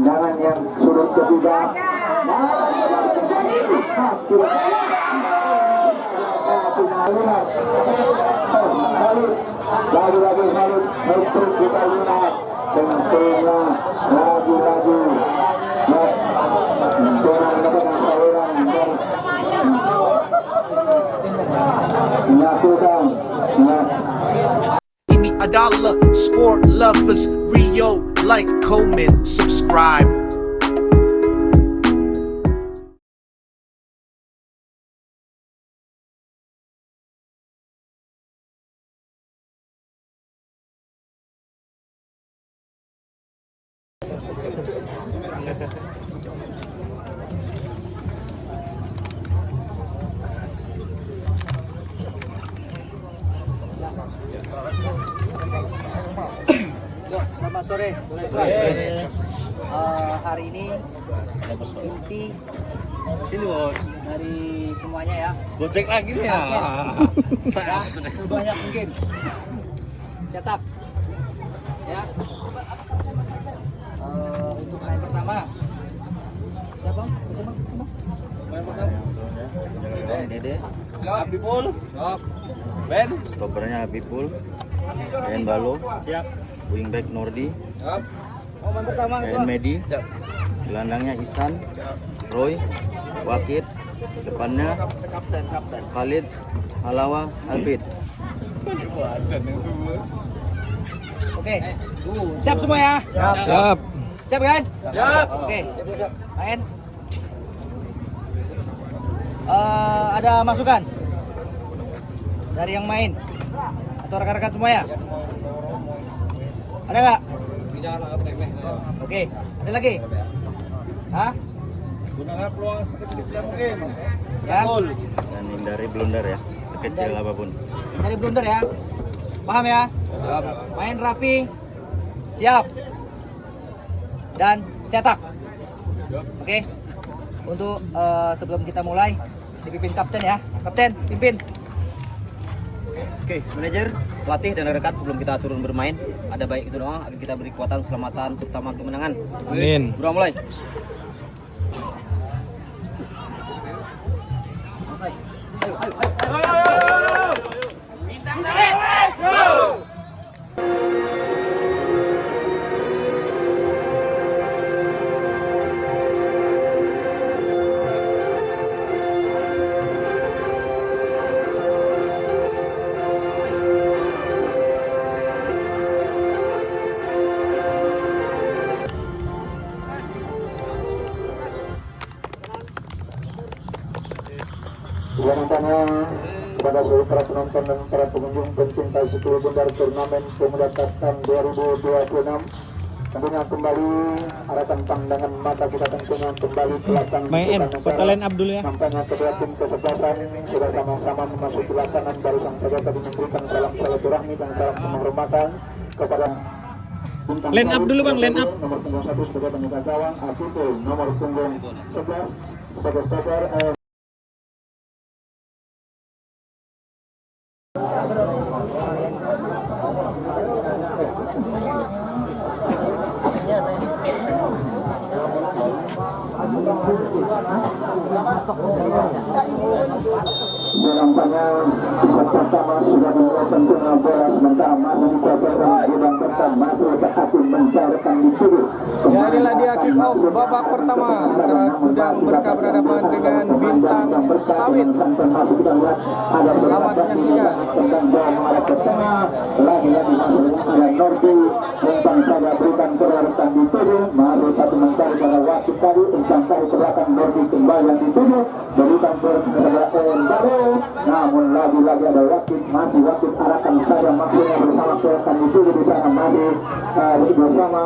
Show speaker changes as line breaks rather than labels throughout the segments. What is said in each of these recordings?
tendangan yang surut ketiga. Lagi-lagi Malut untuk kita lihat tentunya lagi-lagi melakukan
Give me a dollar, sport lovers, Rio, like, comment, subscribe.
Selamat sore. Hari ini inti dari semuanya ya.
Gojek lagi nih ya.
Sebanyak mungkin. Cetak. Ya. Untuk main pertama. Siapa?
Main pertama.
Dede,
Habibul. Siap. Ben.
stoppernya Habibul, PN Balo,
Siap.
wingback Nordi,
Siap. Oh, main pertama.
PN Medi,
Siap.
gelandangnya Ihsan, Roy, Wakid, depannya
Kapten.
Khalid, Halawa, Albit.
Oke. Siap semua ya?
Siap.
Siap kan?
Siap.
Oke. Main. Ada masukan dari yang main atau rekan-rekan semua ya? Ada nggak?
Jangan anggap remeh.
Oke. Ada lagi? Hah?
Gunakan peluang sekecil-kecil mungkin.
Ya.
Gol.
Dan hindari blunder ya, sekecil apapun.
Dari blunder ya. Paham ya?
Siap.
Main rapi. Siap. Dan cetak. Oke. Untuk sebelum kita mulai dipimpin kapten ya. Kapten, pimpin.
Oke, manajer, pelatih dan rekan sebelum kita turun bermain, ada baik itu doa agar kita beri kekuatan, keselamatan, terutama kemenangan.
Amin.
Bro, mulai.
Yang namanya kepada seluruh para penonton dan para pengunjung pencinta seluruh bundar turnamen Pemuda Kapten 2026. Tentunya kembali arahkan pandangan mata kita tentunya kembali ke belakang.
Main Petalen Abdul ya.
Nampaknya kedua tim kesebelasan sudah sama-sama memasuki lapangan, barusan saja tadi memberikan salam silaturahmi dan salam penghormatan kepada
Line up dulu bang, line up.
nomor punggung 1 sebagai penjaga gawang, Akipul nomor punggung 11 sebagai stopper. Nampaknya yang pertama sudah dimulai tentunya bola sementara masih dijaga dan gudang pertama masih hakim mencairkan di sini.
Ya, inilah dia kick off babak pertama antara Gudang Berkah berhadapan dengan Bintang Sawit. Selamat menyaksikan.
Lagi-lagi ada Nordi Bintang saja berikan keluarkan di tujuh, masih satu mencari pada waktu tadi Bintang saja ke belakang Nordi kembali yang di tujuh, berikan kepada baru. Namun lagi-lagi ada wakil, masih wakil arahkan saya maksudnya bersama keluarkan di tujuh di sana masih bersama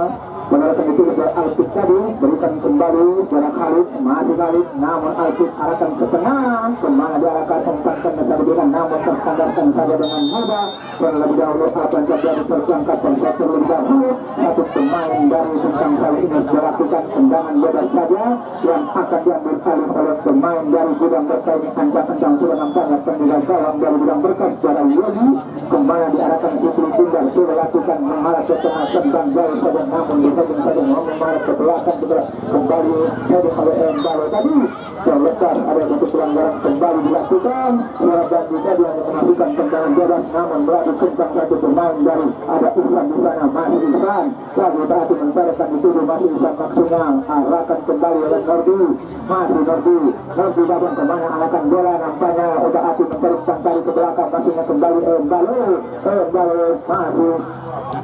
menerapkan itu ke Alpit tadi, berikan diarahkan kembali jarak Khalid, masih Khalid, namun Alkit arahkan ke tengah, kemana diarahkan tempatkan kesabaran, namun tersandarkan saja dengan mudah. Terlebih dahulu akan terjadi terjangkap terlebih dahulu satu pemain dari Bintang Sari ini melakukan tendangan bebas saja yang akan diambil alih oleh pemain dari Gudang Berkah ini. Ancang-ancang sudah nampaknya penjaga gawang dari Gudang Berkah secara Yogi, kemana diarahkan Putri Tunggal sudah lakukan mengarah ke tengah tendang jauh saja, namun disamping saja mengarah ke belakang kembali heading oleh Embalo tadi terlepas ada satu pelanggaran kembali dilakukan dan juga dia melakukan tendangan bebas, namun beradu kencang satu pemain dari ada Ihsan di sana, masih Ihsan lagi berarti mentarikkan dituduh, masih Ihsan maksudnya arahkan kembali oleh Nordi, masih Nordi babang kemana arahkan bola, nampaknya udah hati mentarikkan kali ke belakang, masihnya kembali Embalo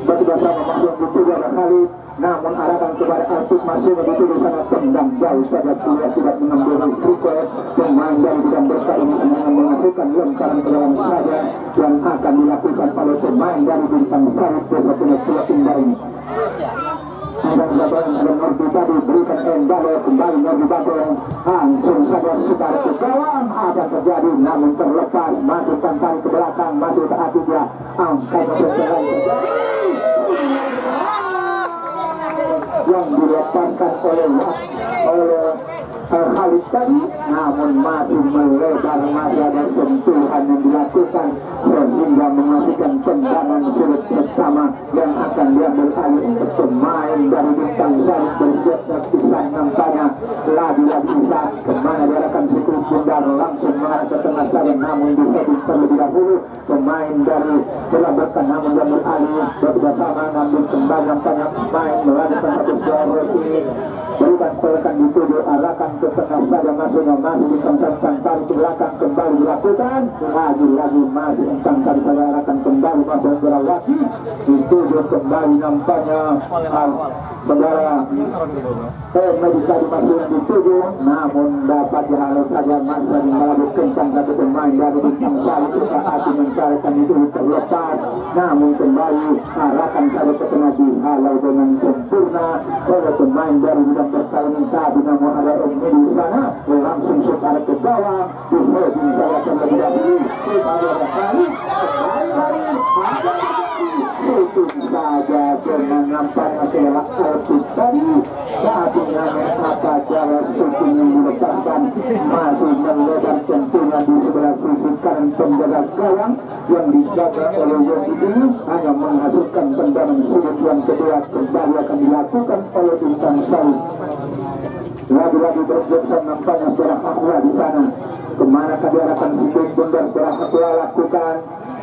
masih bersama masih yang dituduh kali, namun arahkan kepada Artik masih dituduh sangat tendang jauh saja, dia tidak mengambil risiko. Pemain dari Gudang Berkah ini menghasilkan lemparan ke dalam saja yang akan dilakukan oleh pemain dari Bintang Sari bersatunya Pulau Tunggal ini. Dan Nordi tadi berikan Embalo kembali, Nordi Batong langsung saja sekitar ke gawang, ada terjadi namun terlepas, masukkan tarik ke belakang, masuk ke hati dia, angkat keseluruhan yang dilepaskan oleh Khalid tadi, namun masih melebar, masih ada sentuhan yang dilakukan sehingga menghasilkan tendangan sulit bersama yang akan diambil alih untuk pemain dari Bintang Sari bersiapnya Ihsan, nampaknya lagi-lagi Ihsan kemana diarahkan Fikri Bundar langsung mengarah ke tengah saja, namun disetting terlebih dahulu pemain dari Berkah, namun diambil alih bersama ngambil kembali, nampaknya pemain melakukan satu gol ini berikan pelekan dituduh, arahkan ke tengah saja, masuknya masih ditangkapkan tarik ke belakang, kembali dilakukan lagi-lagi masih ditangkap saja, arahkan kembali masuk berawaki dituduh kembali, nampaknya saudara Medika dimasuk dituduh, namun dapat dihalau saja, masih melalui kencang satu pemain dari Bintang Sari ketika hati mencarikan itu terlepas, namun kembali arahkan saja ke tengah, dihalau dengan sempurna oleh pemain dari Gudang Berkah ini tadi, namun ada Omni di sana langsung secara ke bawah di heading saja terlebih dahulu, kembali ada kali itu saja dengan nampaknya selak Alkit tadi saatnya apa cara syuting yang diletakkan masih melebar tentunya di sebelah sisi kanan penjaga gawang yang dijaga oleh Yogi ini hanya menghasilkan tendangan sudut yang kedua, kembali akan dilakukan oleh Bintang Sari. Lagi-lagi bergeser nampaknya Surah Aqua di sana, kemana diarahkan Fikri Bundar Surah Aqua lakukan,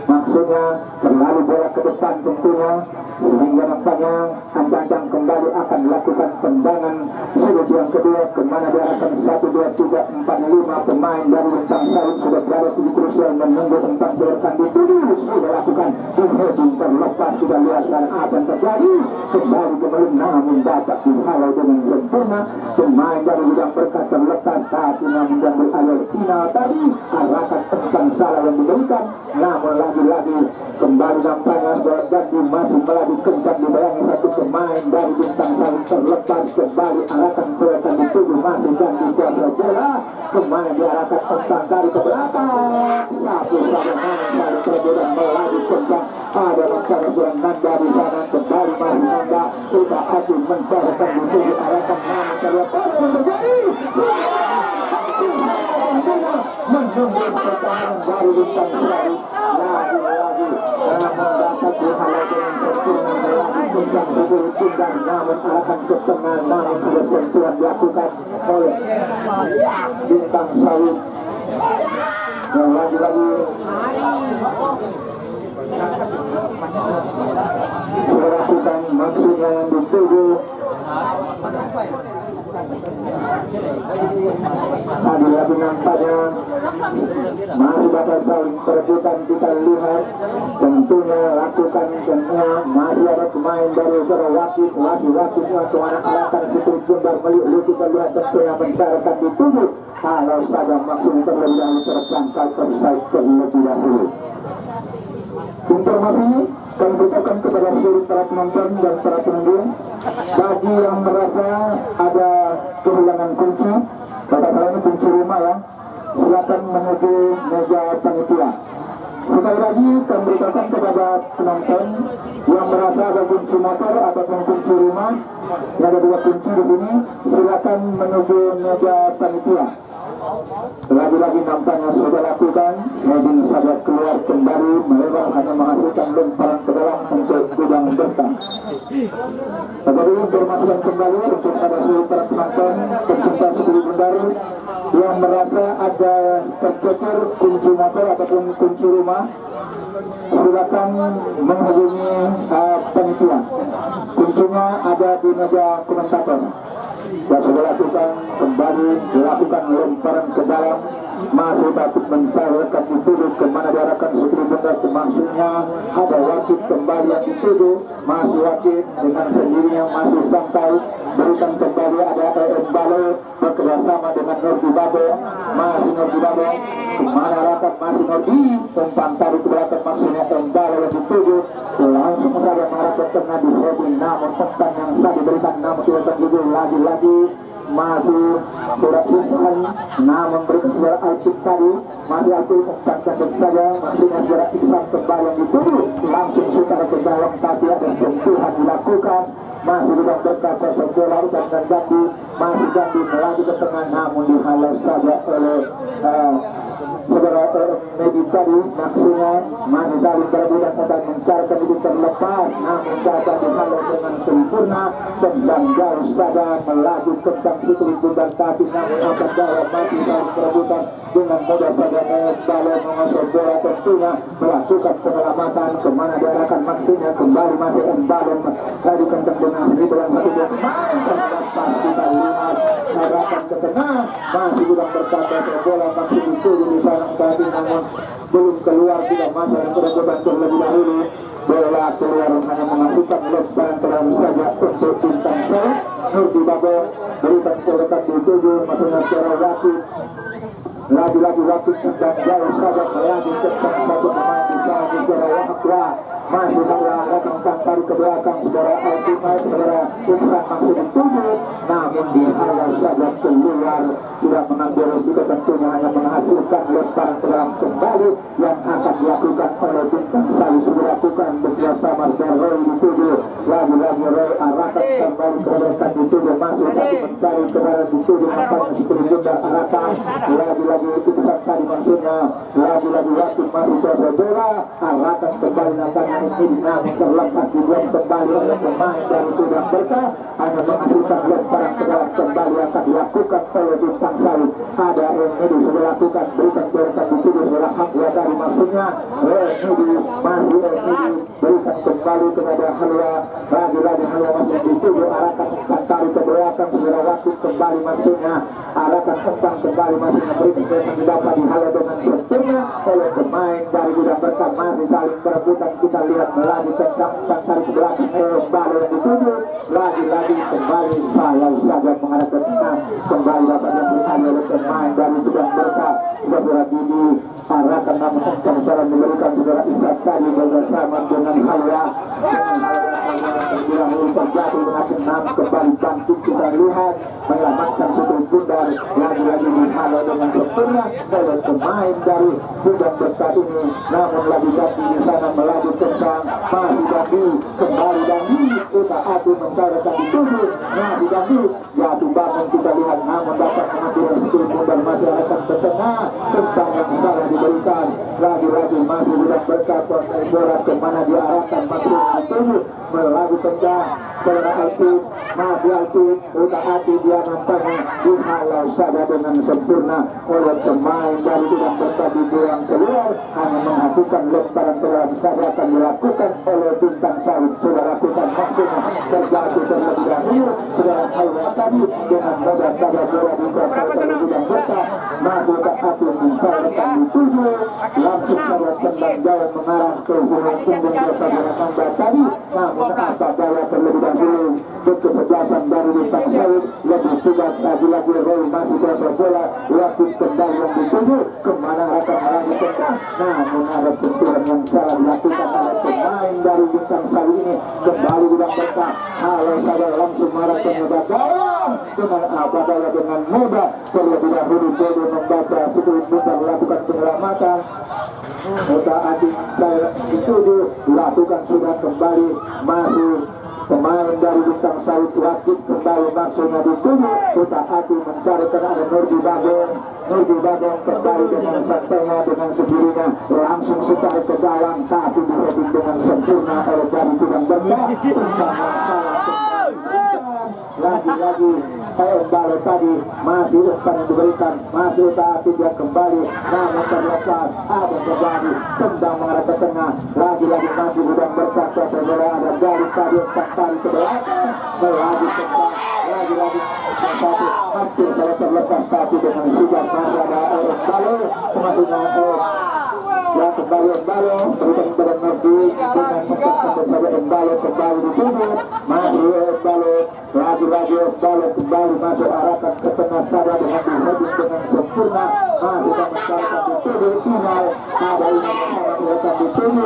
maksudnya terlalu bola ke depan tentunya, sehingga nampaknya ancang-ancang kembali akan melakukan tendangan sudut yang kedua, kemana diarahkan 1, 2, 3, 4, 5 pemain dari Bintang Sari sudah berada di krusial menunggu tentang berkan dituduh, sudah lakukan heading terlepas, sudah lihat dan apa yang terjadi, kembali kembali namun dapat dihalau dengan sempurna pemain dari Gudang Berkah terlepas saat ini mengambil alih final tadi, arahkan tentang salah yang diberikan, namun lagi-lagi kembali nampaknya berganti masih melaju kencang dibayangi satu pemain dari Bintang Sari terlepas, kembali arahkan kelihatan dituduh, masih ganti kuasa bola, kemana diarahkan tentang dari ke belakang, satu sama Nanda terlebih melaju kencang, ada nampaknya kurang Nanda di sana, kembali masih Nanda sudah akan mencarkan dituduh, arahkan namun terlepas terjadi menunggu pertahanan dari Bintang Sari lagi-lagi namun dapat dihalau dengan sempurna melaju kencang dituduh Bundar, namun arahkan ke tengah, namun sudah sentuhan dilakukan oleh Bintang Sari dan lagi-lagi melakukan maksudnya yang dituduh. Tadi lagi nampaknya masih bakal saling perebutan, kita lihat tentunya lakukan semua, masih ada pemain dari Sarawaki kemana arahkan Fikri Bundar meliuk, kita lihat tentunya mencarikan dituduh, kalau saja maksudnya terlebih dahulu tersangka terlebih dahulu. Informasi kami beritahukan kepada seluruh para penonton dan para pengunjung, bagi yang merasa ada kehilangan kunci, katakanlah kunci rumah ya, silakan menuju meja panitia. Sekali lagi kami beritahukan kepada penonton yang merasa ada kunci motor ataupun kunci rumah, ada 2 kunci di sini, silakan menuju meja panitia. Lagi-lagi nampaknya sudah lakukan, mobil saja keluar kembali melebar hanya menghasilkan lemparan ke dalam untuk gudang berkah. Tetapi informasikan kembali untuk ada seluruh para penonton pecinta Sukuri Bundar yang merasa ada tercecer kunci motor ataupun kunci rumah, silakan menghubungi panitia. Kuncinya ada di meja komentator. Dan sudah lakukan kembali dilakukan lemparan ke dalam, masih takut mencairkan dituduh kemana diarahkan Sukuri Bundar, maksudnya ada wasit kembali yang dituduh, masih wasit dengan sendirinya masih santai, berikan kembali ada Embalo bekerjasama dengan Nordi Babo, masih Nordi Babo kemana arahkan masih Nordi, umpan tarik ke belakang maksudnya Embalo yang dituduh, langsung saja mengarahkan kena di heading, namun umpan yang tadi diberikan namun tidak terjadi lagi-lagi masih surat Islam, namun berkesuara Alpik tadi masih Alpik umpankan saja, maksudnya surat Islam kembali yang dituduh, langsung secara ke dalam tapi ada sentuhan dilakukan, masih tidak berkata bola dan ganti, masih ganti melaju ke tengah, namun dihalau saja oleh saudara Medi tadi, maksudnya masih saling berebutan dan mencarikan itu terlepas, namun saja dihalau dengan sempurna, tendang jauh saja melaju ke Sukuri Bundar, tapi namun akan jauh masih saling berebutan dengan mudah saja Embalo mengosor bola, tentunya melakukan penyelamatan kemana diarahkan, maksudnya kembali masih Embalo tadi kencang dengan ribuan satu yang pasti kita lihat arahkan ke tengah, masih juga berkata bola masih dituju di sana tadi, namun belum keluar, tidak masuk yang berebutan terlebih dahulu, bola keluar hanya menghasilkan lemparan terang saja untuk bintang Sel. Nordi Babo berikan kedekat dituju, maksudnya secara wasit, lagi-lagi wasit dan jauh saja melaju ke satu pemain di sana secara wakwa, masih datang tarik ke belakang saudara Altimai, saudara Iksan masih dituju, namun dihalau saja keluar, tidak mengambil resiko, tentunya hanya menghasilkan lemparan terang kembali yang akan dilakukan oleh bintang Sali. Sudah lakukan bersama dengan Roy dituju, lagi-lagi Roy arahkan kembali ke belakang dituju, masih tapi mencari kebenaran dituju, nampaknya Sukuri Bundar arahkan lagi-lagi Iksan tadi, maksudnya lagi-lagi wasit masih coba bola, arahkan kembali nampaknya ini, namun terlepas dibuat kembali oleh pemain dari Gudang Berkah, hanya menghasilkan lemparan ke dalam kembali akan dilakukan oleh bintang Sali. Ada Remedi sudah lakukan, berikan kedekat dituju setelah Hamzah dari, maksudnya Remedi masih berikan kembali kepada Halwa, lagi-lagi Halwa masih dituju, arahkan umpan tarik ke belakang segera wasit kembali, maksudnya arahkan umpan kembali, masih memberikan kedekat didapat dihalau dengan sempurna oleh pemain dari Gudang Berkah, masih saling berebutan, kita lihat melaju tentang umpan tarik ke belakang Embalo yang dituju, lagi-lagi kembali sayang saja mengarah ke tengah, kembali dapat yang berkali oleh pemain dari Gudang Berkah, saudara Didi arahkan namun umpan secara memberikan saudara Ishak tadi bersama dengan Halwa, terbilang terjadi dengan enam kembali bangkit, kita lihat menyelamatkan Sukuri Bundar, lagi-lagi dihalau dengan sempurna oleh pemain dari Gudang Berkah ini, namun lagi-lagi di sana melaju kencang, masih ganti kembali Dandi, kita adu mencairkan dituju, masih ganti jatuh bangun, kita lihat namun dapat mengambil Sukuri Bundar, masih akan ke tengah, kencang yang salah diberikan, lagi-lagi masih Gudang Berkah bola kemana diarahkan, masih dituju melaju kencang, saudara Alpin, masih Alpin, udah hati dia nampaknya dihalau saja dengan sempurna oleh pemain dari Gudang Berkah, dibuang keluar, hanya menghasilkan lemparan terang saja akan dilakukan oleh bintang Sali. Sudah lakukan maksudnya terjatuh terlebih dahulu, saudara Halwa tadi dengan mudah saja bola dikuasai oleh Gudang Berkah, masih udah hati mencairkan dituju, langsung saja tendang jauh mengarah ke huruf punggung bersama Hamzah tadi, namun apa daya terlebih dahulu kesebelasan dari bintang Saud lebih tugas lagi-lagi Roy masih berada bola wasit kembali yang dituju kemana akan melanjut tendang namun ada benturan yang salah dilakukan oleh pemain dari bintang Saud ini kembali bilang berkah halo saja langsung marah penyebar gawang dengan apa daya dengan mudah terlebih dahulu Dodo membaca Sikulit Bintang melakukan penyelamatan Kota Adik saya dituju lakukan sudah kembali masih pemain dari bintang Saud wasit kembali maksudnya dituju Kota Adik mencari karena ada Nurdi Bagong kembali dengan santainya dengan sendirinya langsung secara ke dalam tapi diheading dengan sempurna oleh dari Tudang Benda lagi-lagi Embalo tadi masih umpan yang diberikan masih tapi dia kembali namun terlepas ada kembali tendang mengarah ke tengah lagi-lagi masih Tudang berkata bola ada dari tadi umpan tadi ke belakang melaju tendang lagi-lagi satu hampir kalau terlepas tapi dengan sudah masih ada Embalo kemasukan ya kembali Embalo berikan kepada Nurdi dengan mempercepat saja Embalo kembali dituju masih Embalo lagi-lagi Embalo kembali masuk arahkan ke tengah sana dengan diheading dengan sempurna masih akan mencarikan dituju final ada ini akan dituju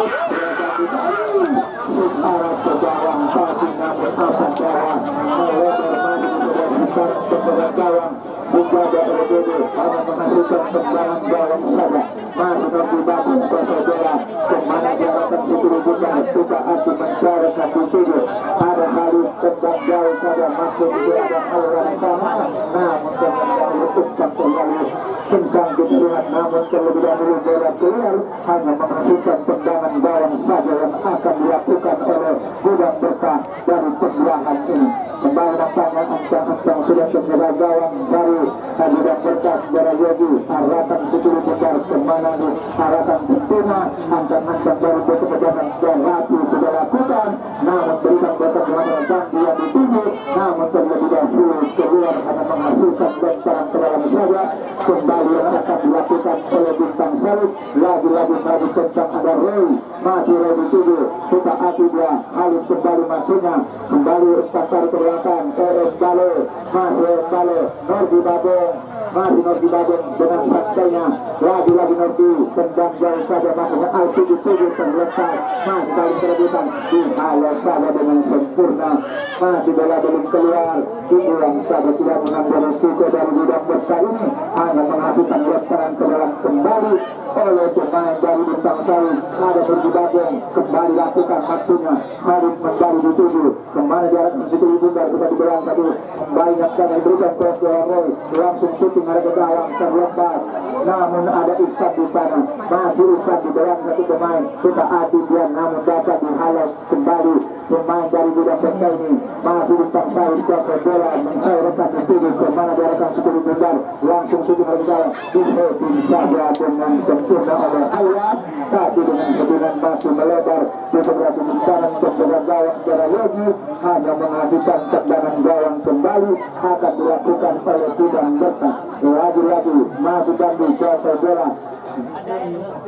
arah ke gawang tapi namun apa gawang melebar masih diberikan kepada gawang dijaga oleh Dodo hanya menghasilkan tendangan gawang saja masih Nurdi Bagong bola kemana diarahkan Sikulit Bintang Kota Adik mencarikan dituju ada kali tendang jauh saja masuk juga ada aliran sama namun kemudian letupan kembali kencang diterlihat namun terlebih dahulu bola keluar hanya menghasilkan tendangan gawang saja yang akan dilakukan oleh Tudang Berkah dari pembelahan ini kembali nampaknya ancang-ancang sudah ternyata gawang dari Tudang Berkah saudara Yogi arahkan Sikulit Bintang kemana arahkan sempurna ancang-ancang dari kepejangan Berarti sudah lakukan namun berikan keterangan Bandi yang dituju namun terlebih dahulu keluar hanya menghasilkan bencaran ke dalam saja kembali yang akan dilakukan oleh bintang Saud lagi-lagi maju kencang ada Roy masih Roy dituju Kota Adik dia Halid kembali masuknya kembali Ustazar ke belakang Embalo masih Embalo Nurdi Bagong masih Nurdi Bagong dengan santainya lagi-lagi Nurdi tendang jauh saja masuknya Alfi dituju terlepas masih kali terebutan dihalau saja dengan sempurna masih bola belum keluar diulang saja tidak mengambil risiko dari Tudang Berkah ini hanya menghasilkan lemparan ke dalam kembali oleh pemain dari bintang Saud ada Nurdi Bagong kembali lakukan maksudnya Halid kembali dituju kembali jarak Sikulit Bintang kita dibelang tadi kembali yang diberikan ke Roy langsung syuting ada ke gawang terlepas namun ada Ihsan di sana masih Ihsan di dalam satu pemain Kota Adik dia namun dapat dihalau kembali pemain dari Tudang Berkah ini masih bintang Saud ke bola mencairkan dituju kemana diarahkan Sikulit Bintang langsung syuting ada ke gawang diheading saja dengan sempurna oleh Ayat tapi dengan kedudukan masih melebar di beberapa bencaran kepada gawang secara Yogi hanya menghasilkan tendangan gawang kembali akan dilakukan oleh Tudang Berkah lagi-lagi masih Bandi kuasa bola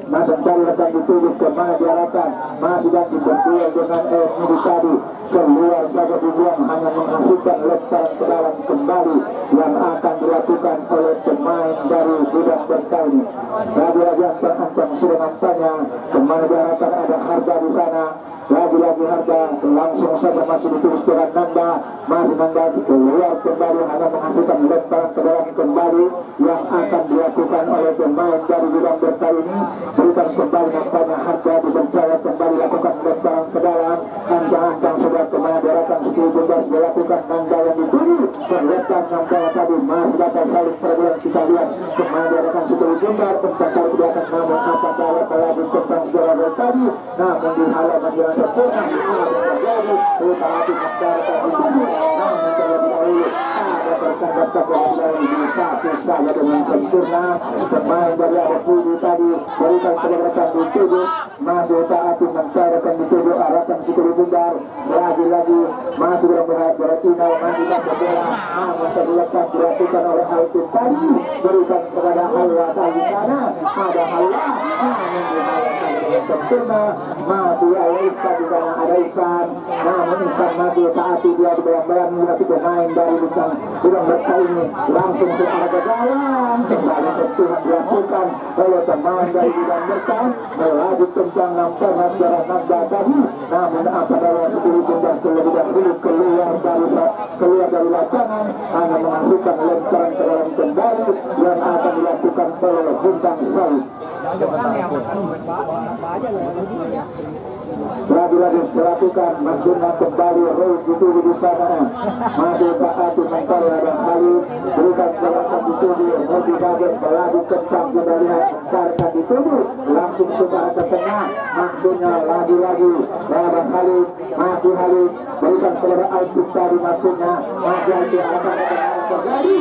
masih cari rekan dituju kemana diarahkan masih Bandi berduel dengan Midi tadi keluar saja dibuang hanya menghasilkan lemparan ke dalam kembali yang akan dilakukan oleh pemain dari Tudang Berkah ini lagi-lagi ancang-ancang sudah nampaknya kemana diarahkan ada Harga di sana lagi-lagi Harga langsung saja masih dituju ke Nanda masih Nanda keluar kembali hanya menghasilkan lemparan ke dalam kembali yang akan dilakukan oleh pemain dari Tudang Berkah ini berikan kembali nampaknya Harga dipercaya kembali lakukan lemparan ke dalam ancang-ancang sudah kemana diarahkan Sikulit Bintang dilakukan Nanda yang dituju terlepas nampaknya tadi masih dapat saling perbulan kita lihat kemana diarahkan Sikulit Bintang tentang kali diarahkan namun apa kalau lagi tentang jalan tadi namun dihalau menjelang sempurna terjadi Kota Adik mencarikan dituju namun terlebih dahulu ada tersanggap-sanggap satu saja dengan sempurna. Pemain dari arah kiri tadi berikan keberatan dituju, maju taati mencarkan dituju arahkan dituju bundar. Lagi-lagi masih berhati-hati maju dan bola. Namun terlepas dilakukan oleh Alvin tadi berikan kepada Halwa tadi sana. Ada Halwa, namun dihalalkan dengan sempurna. Maju oleh Isan di sana ada Isan. Namun Isan maju taati dia di belakang melihat pemain dari Isan sudah mereka ini langsung ke arah ke jalan. Kembali sentuhan dilakukan oleh pemain dari bidang mereka melaju kencang nampaknya secara nanda tadi. Namun apa dalam sepuluh bundar terlebih dahulu keluar dari lapangan hanya menghasilkan lemparan ke dalam kembali yang akan dilakukan oleh Bintang Salib. Lagi-lagi dilakukan maksudnya kembali Roy dituju di sana. Masih saat mencari ada Khalid berikan gerakan dituju Roy bagian melaju kencang kita lihat mencarikan dituju langsung ke arah ke tengah. Maksudnya lagi-lagi ada Khalid masih Khalid berikan kepada Alvin tadi maksudnya masih akan terjadi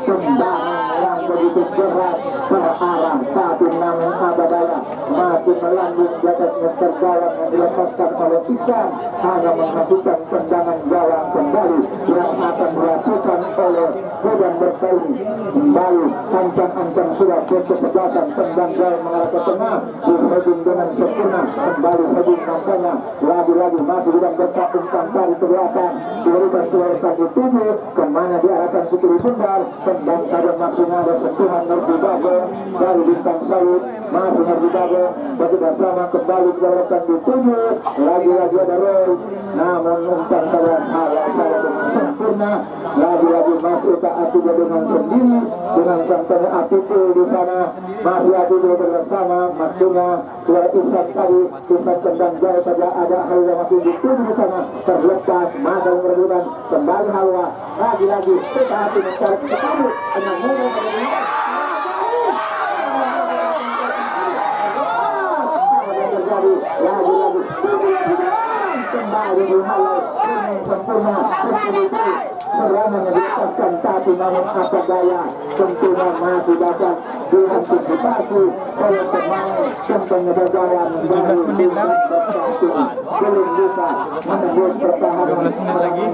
tendangan yang begitu berat terarah satu namun Abadaya masih melandung di atasnya tergawang yang dilepaskan oleh Isan hanya menghasilkan tendangan gawang kembali yang akan dilakukan oleh Budan Bersaing. Kembali ancang-ancang sudah ke belakang tendang gawang mengarah ke tengah dihubung dengan sempurna kembali hubung nampaknya lagi-lagi masih Budan Bersaing umpan tadi ke belakang diberikan keluarkan dituju kemana diarahkan Sukuri Bundar tendang saja maksudnya ada sentuhan Nurdi Bago dari Bintang Salib masih Nurdi Bago bersama kembali keluarkan dituju lagi-lagi ada Roy namun umpan saja salah dengan sempurna lagi-lagi masih taati dengan sendiri dengan santai Atiku di sana masih Atiku bersama maksudnya keluar Isan tadi Isan tendang jauh saja ada Halwa masih dituju di sana terlepas masa merebutan kembali Halwa lagi-lagi kita hati mencari sekali dengan mudah terjadi lagi-lagi kembali di Halwa sempurna serangan yang dilepaskan tapi namun apa daya tentunya masih dapat diantisipasi oleh pemain tentunya berjalan
17 menit dah.
belum bisa menembus pertahanan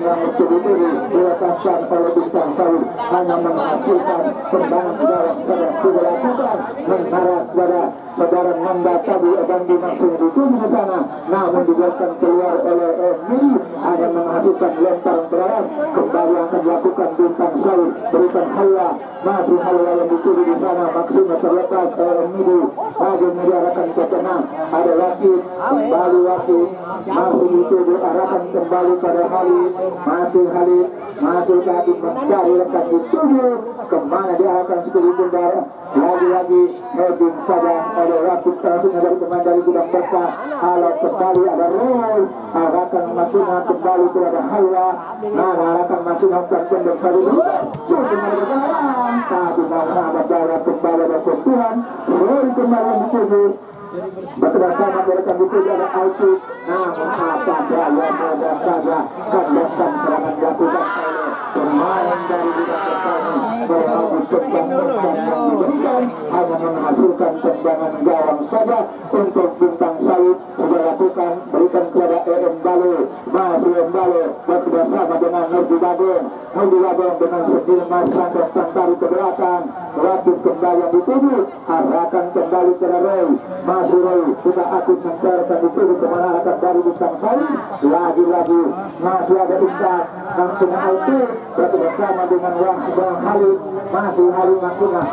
yang bertubi-tubi dilepaskan oleh Bintang Salib hanya menghasilkan tendangan gawang pada dilakukan mengarah pada saudara Nanda tadi dan langsung dituju di sana namun dibiarkan keluar oleh Miri hanya menghasilkan lemparan berat kembali akan dilakukan Bintang Salib berikan Halwa masih Halwa yang dituju di sana maksudnya terlepas Miri lagi diarahkan ke tengah ada Wakil kembali Wakil masih dituju arahkan kembali pada Halid masih tadi mencari rekan dituju kemana diarahkan Sukuri Bundar lagi-lagi Nurdin saja ada Wakil langsungnya dari pemain dari Gudang Berkah kalau kembali ada Roy arahkan maksudnya kembali kepada Halwa arahkan maksudnya pendek kali ini sudah berjalan tapi namun ada darah kembali ada sentuhan Roy kembali yang dituju bersama mereka dituju ada Alki namun apa daya mudah saja kandakan serangan dilakukan oleh pemain dari Gudang Berkah berlaku kencang yang diberikan hanya menghasilkan tendangan gawang saja untuk Bintang Salib sudah lakukan berikan kepada Embalo masih Embalo bersama dengan Nurdi Bagong dengan sendiri masang dan tarik ke belakang Wakil kembali yang dituju arahkan kembali ke Roy masih Roy sudah aktif mencarkan dituju kemana akan dari Bintang Salib lagi-lagi masih ada Isan langsung Alki bersama dengan Bang Halid masih Halid maksudnya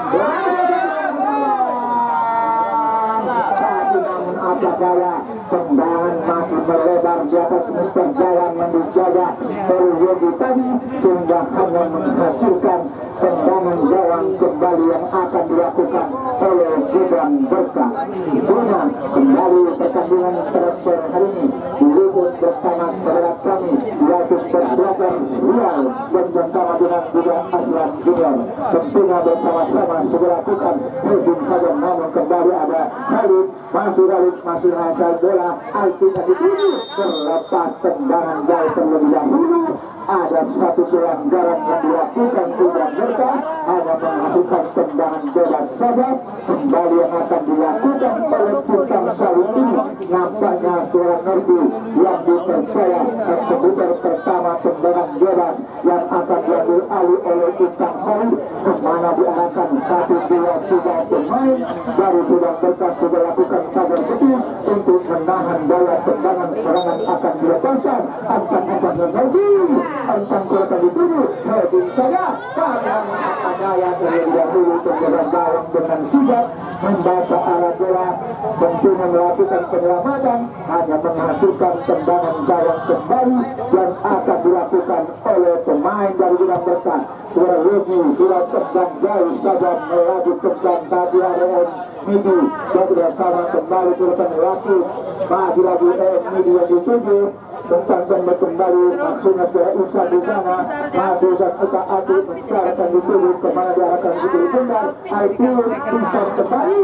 namun apa daya tendangan masih berlebar di atas Mr. Jalan yang dijaga oleh Yogi tadi sehingga hanya menghasilkan tendangan gawang kembali yang akan dilakukan oleh Gudang Berkah. Itulah kembali pertandingan terakhir hari ini diliput bersama saudara kami yaitu Persatuan Riau dan bersama dengan juga Aslan Junior. Tentunya bersama-sama sudah lakukan hujung saja namun kembali ada Khalid masih hasil bola Alki yang dituju terlepas tendangan jauh terlebih dahulu ada satu pelanggaran yang dilakukan tidak berkah, hanya menghasilkan tendangan bebas saja. Kembali yang akan dilakukan oleh Bintang Sari ini, nampaknya seorang Nordi yang dipercaya eksekutor pertama tendangan bebas yang akan diambil alih oleh Bintang Sari. Kemana diarahkan 1, 2, 3 pemain dari Bintang Berkah sudah lakukan sabar betul untuk menahan daya tendangan serangan akan dilepaskan. Antang Nordi, antang kurang dituju, heading saja karena ada yang terlebih dahulu penjaga gawang dengan sigap membaca arah bola, tentunya melakukan penyelamatan, hanya menghasilkan tendangan gawang kembali yang akan dilakukan oleh pemain dari Bintang Berkah. Suara Yogi sudah tendang jauh saja melaju tendang tadi Aren Midi dan bersama kembali turun lagi lagi Midi yang dituju tentang kembali maksudnya sudah usah di sana masih dan kita adu mencarakan dituju kemana diarahkan dituju benar itu bisa kembali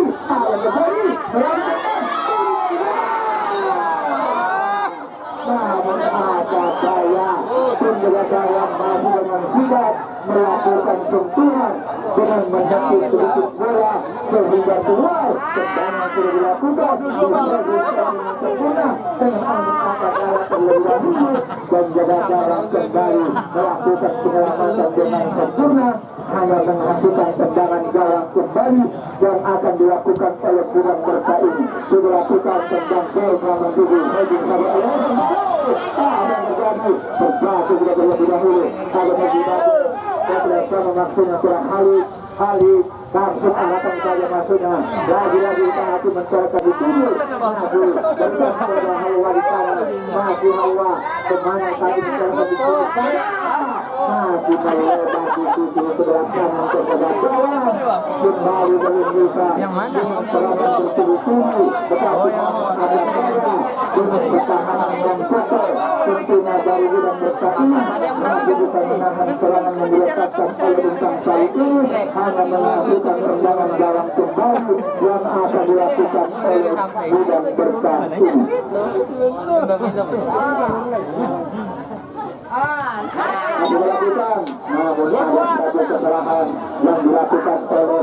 namun ada daya penjaga yang masih dengan sigap melakukan sentuhan dengan menjatuh sedikit bola sehingga keluar tendangan sudah dilakukan sempurna dengan angkat daya terlebih dahulu dan jaga gawang kembali melakukan penyelamatan dengan sempurna, hanya menghasilkan tendangan gawang kembali yang akan dilakukan oleh Bintang Berkah ini. Sudah lakukan tendang gawang selama 7 heading pada Aren ada terjadi berbatu sudah terlebih dahulu ada berbatu bersama maksudnya kurang Halid langsung arahkan saja maksudnya lagi-lagi hati mencarkan dituju maju bergerak pada Hawa di sana maju Hawa kemana tadi mencarkan dituju masih melebar dituju ke belakang kanan kepada gawang kembali menunjukkan dengan serangan bertubi-tubi tetapi ada segera dengan pertahanan yang kokoh tentunya dari Bintang Berkah ini masih bisa menahan serangan yang diletakkan oleh Bintang Sari ini, hanya melakukan tendangan gawang kembali yang akan dilakukan oleh Bintang Berkah ini. Dilakukan, namun ada satu kesalahan yang dilakukan oleh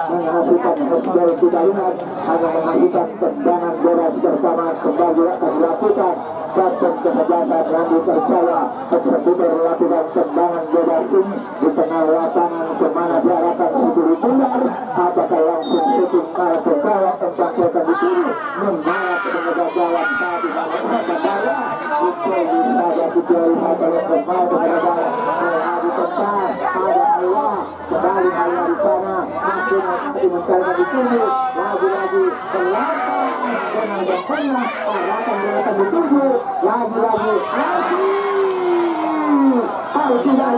menghasilkan hasil kita lihat hanya menghasilkan tendangan bola bersama kembali akan dilakukan. Kapten kesebelasan yang dipercaya eksekutor melakukan tendangan bebas ini di tengah lapangan kemana diarahkan itu diputar apakah langsung syuting arah ke gawang tempatkan dituju mengarah ke penjaga gawang tadi melakukan daya dituju saja dijauhkan oleh pemain penjaga gawang melaju tempat ada Hawa kembali Hawa di sana masih mencari dituju lagi-lagi belakang dengan berpernah arahkan dituju lagi-lagi tidak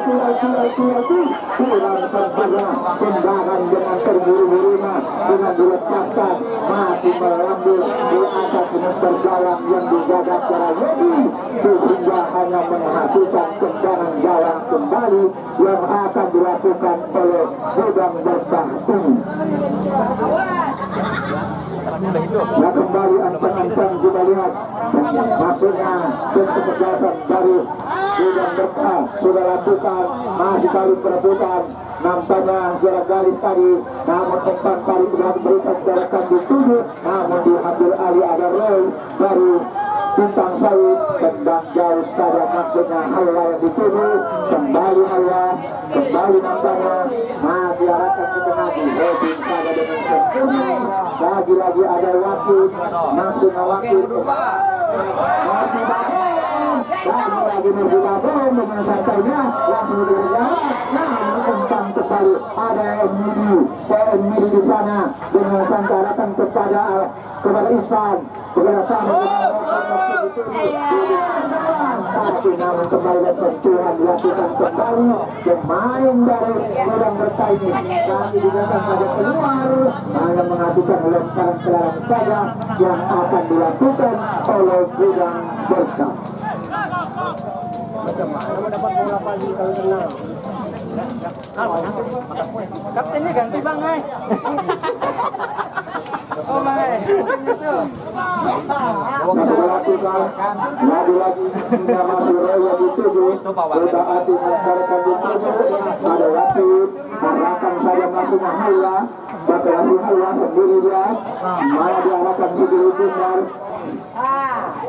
kurang sempurna tendangan dengan terburu-buru dengan dilepaskan masih melambung di atas penonton gawang yang dijaga secara Yogi sehingga hanya menghasilkan tendangan gawang kembali yang akan dilakukan oleh Bintang Berkah ini. Nah kembali ancang-ancang kita lihat maksudnya kesebelasan dari Bintang Berkah sudah lakukan masih kali perebutan nampaknya jarak garis tadi namun umpan kali sudah diberikan gerakan dituju namun diambil alih ada Roy dari Bintang Sari tendang jauh saja maksudnya Hawa yang dituju kembali Hawa kembali nampaknya masih arahkan ke tengah heading saja dengan sempurna lagi-lagi ada wakil maksudnya wakil masih lagi berjuang dengan santainya langsung berjalan namun umpan kembali ada Midi di sana dengan santarakan kepada Islam kepada sama tapi namun kembali dan sentuhan dilakukan kembali pemain dari Bintang Berkah ini kami digunakan pada keluar hanya menghasilkan lemparan saja yang akan dilakukan oleh Bintang Berkah.
Dapat bola pagi kalau tenang. Kaptennya ganti bang,
Diperhatikan lagi-lagi nama Suraya dituju Kota Ati masyarakat dituju ada wasit arahkan saya masuknya Halla Bapak Halla sendiri dia mana diarahkan sendiri benar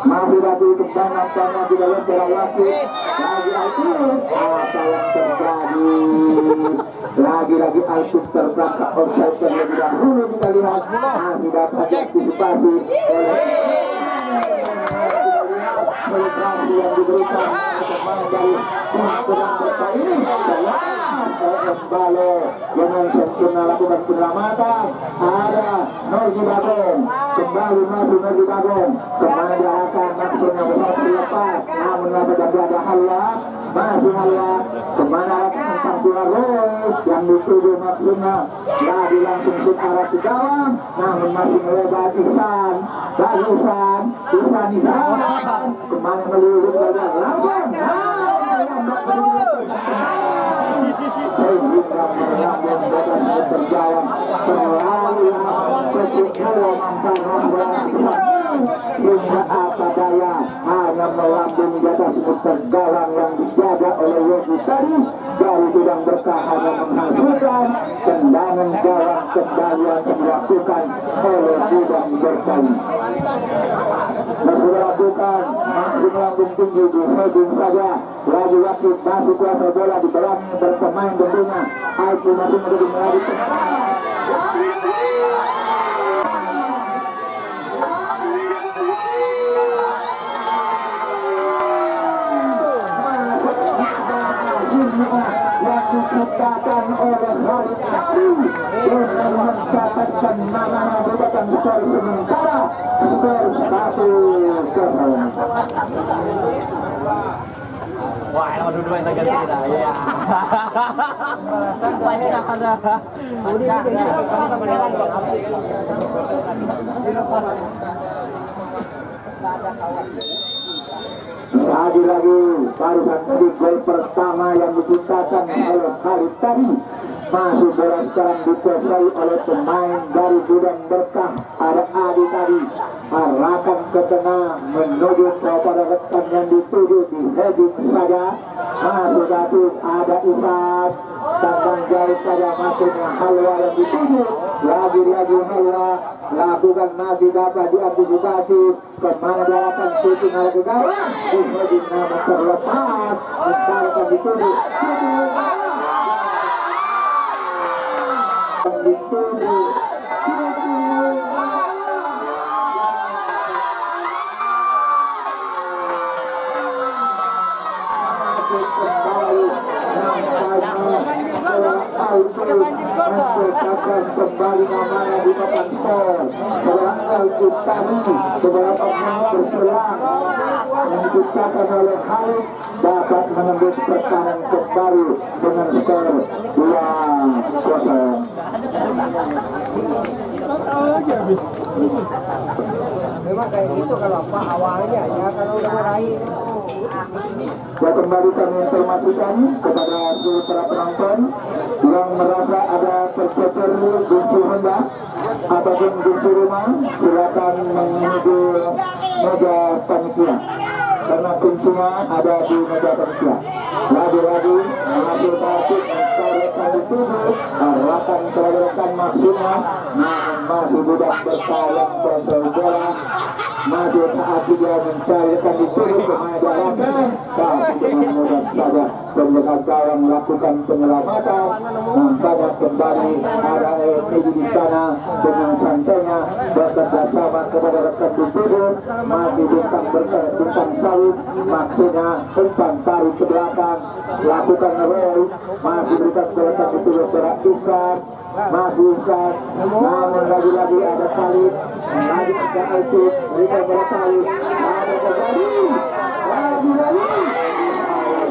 masih lagi kembangan tanah di dalam bola wasit lagi apa yang terjadi lagi-lagi Alsut terbelakang offside terlebih dahulu kita lihat masih dapat antisipasi selebrasi yang diberikan pemain dari Kurang Berta ini kembali dengan sempurna lakukan penyelamatan ada Norgi Bagong kembali masuk Norgi Bagong kemana diarahkan maksudnya besar terlepas namun ada Halla masih Halla kemana tentang Royce yang dituju maksudnya lagi langsung ke arah ke gawang namun masih melebar Ihsan kemana melihat bagian lawan sehingga melambung badan berjalan terlalu sehingga apa daya hanya melambung di atas muter gawang yang dijaga oleh Yogi tadi dari Gudang Berkah hanya menghasilkan tendangan gawang kembali yang dilakukan oleh Gudang Berkah. Lakukan masih melambung tinggi di heading saja lagi waktu masih kuasa bola di belakang berpemain tentunya Aiki masih menjadi melari yang diciptakan oleh Khalid dengan mencatatkan namanya bukan skor sementara skor 1-0.
Wah, nó dua yang terganti dah. Ya. Banyak ada.
Lagi barusan tadi gol pertama yang diciptakan oleh Khalid tadi masih bola sekarang dikuasai oleh pemain dari Gudang Berkah ada Adi tadi arahkan ke tengah menuju kepada rekan yang dituju di heading saja masih satu ada Ihsan tandang jauh saja masuknya Halwa yang dituju lagi Halwa lakukan masih dapat diantisipasi kemana diarahkan shooting ala ke gawang di heading nama terlepas mentarkan dituju kembali namanya di papan skor berangkal Utami beberapa menit berselang yang diciptakan oleh Khalid dapat menembus pertahanan kembali dengan skor 2-0.
Memang kayak gitu kalau apa awalnya ya kalau udah meraih
Ya kembali kami informasikan kepada seluruh para penonton yang merasa ada tercecer pintu Honda ataupun pintu rumah silakan menuju meja panitia karena kuncinya ada di meja panitia. Lagi-lagi hasil taktik mencarikan dituju arahkan kerekan maksudnya namun masih Gudang Berkah yang bersaudara maju saat dia mencarikan dituju kemajaran tapi dengan mudah saja pembekal gawang melakukan penyelamatan nampaknya kembali ada Edi di sana dengan santainya bekerja sama kepada rekan dituju masih bintang sawit maksudnya umpan tarik ke belakang lakukan Roy masih berikan belakang dituju secara Ihsan masih Ihsan namun lagi-lagi ada Khalid lagi ada Alsut berikan bola Khalid ada kembali lagi-lagi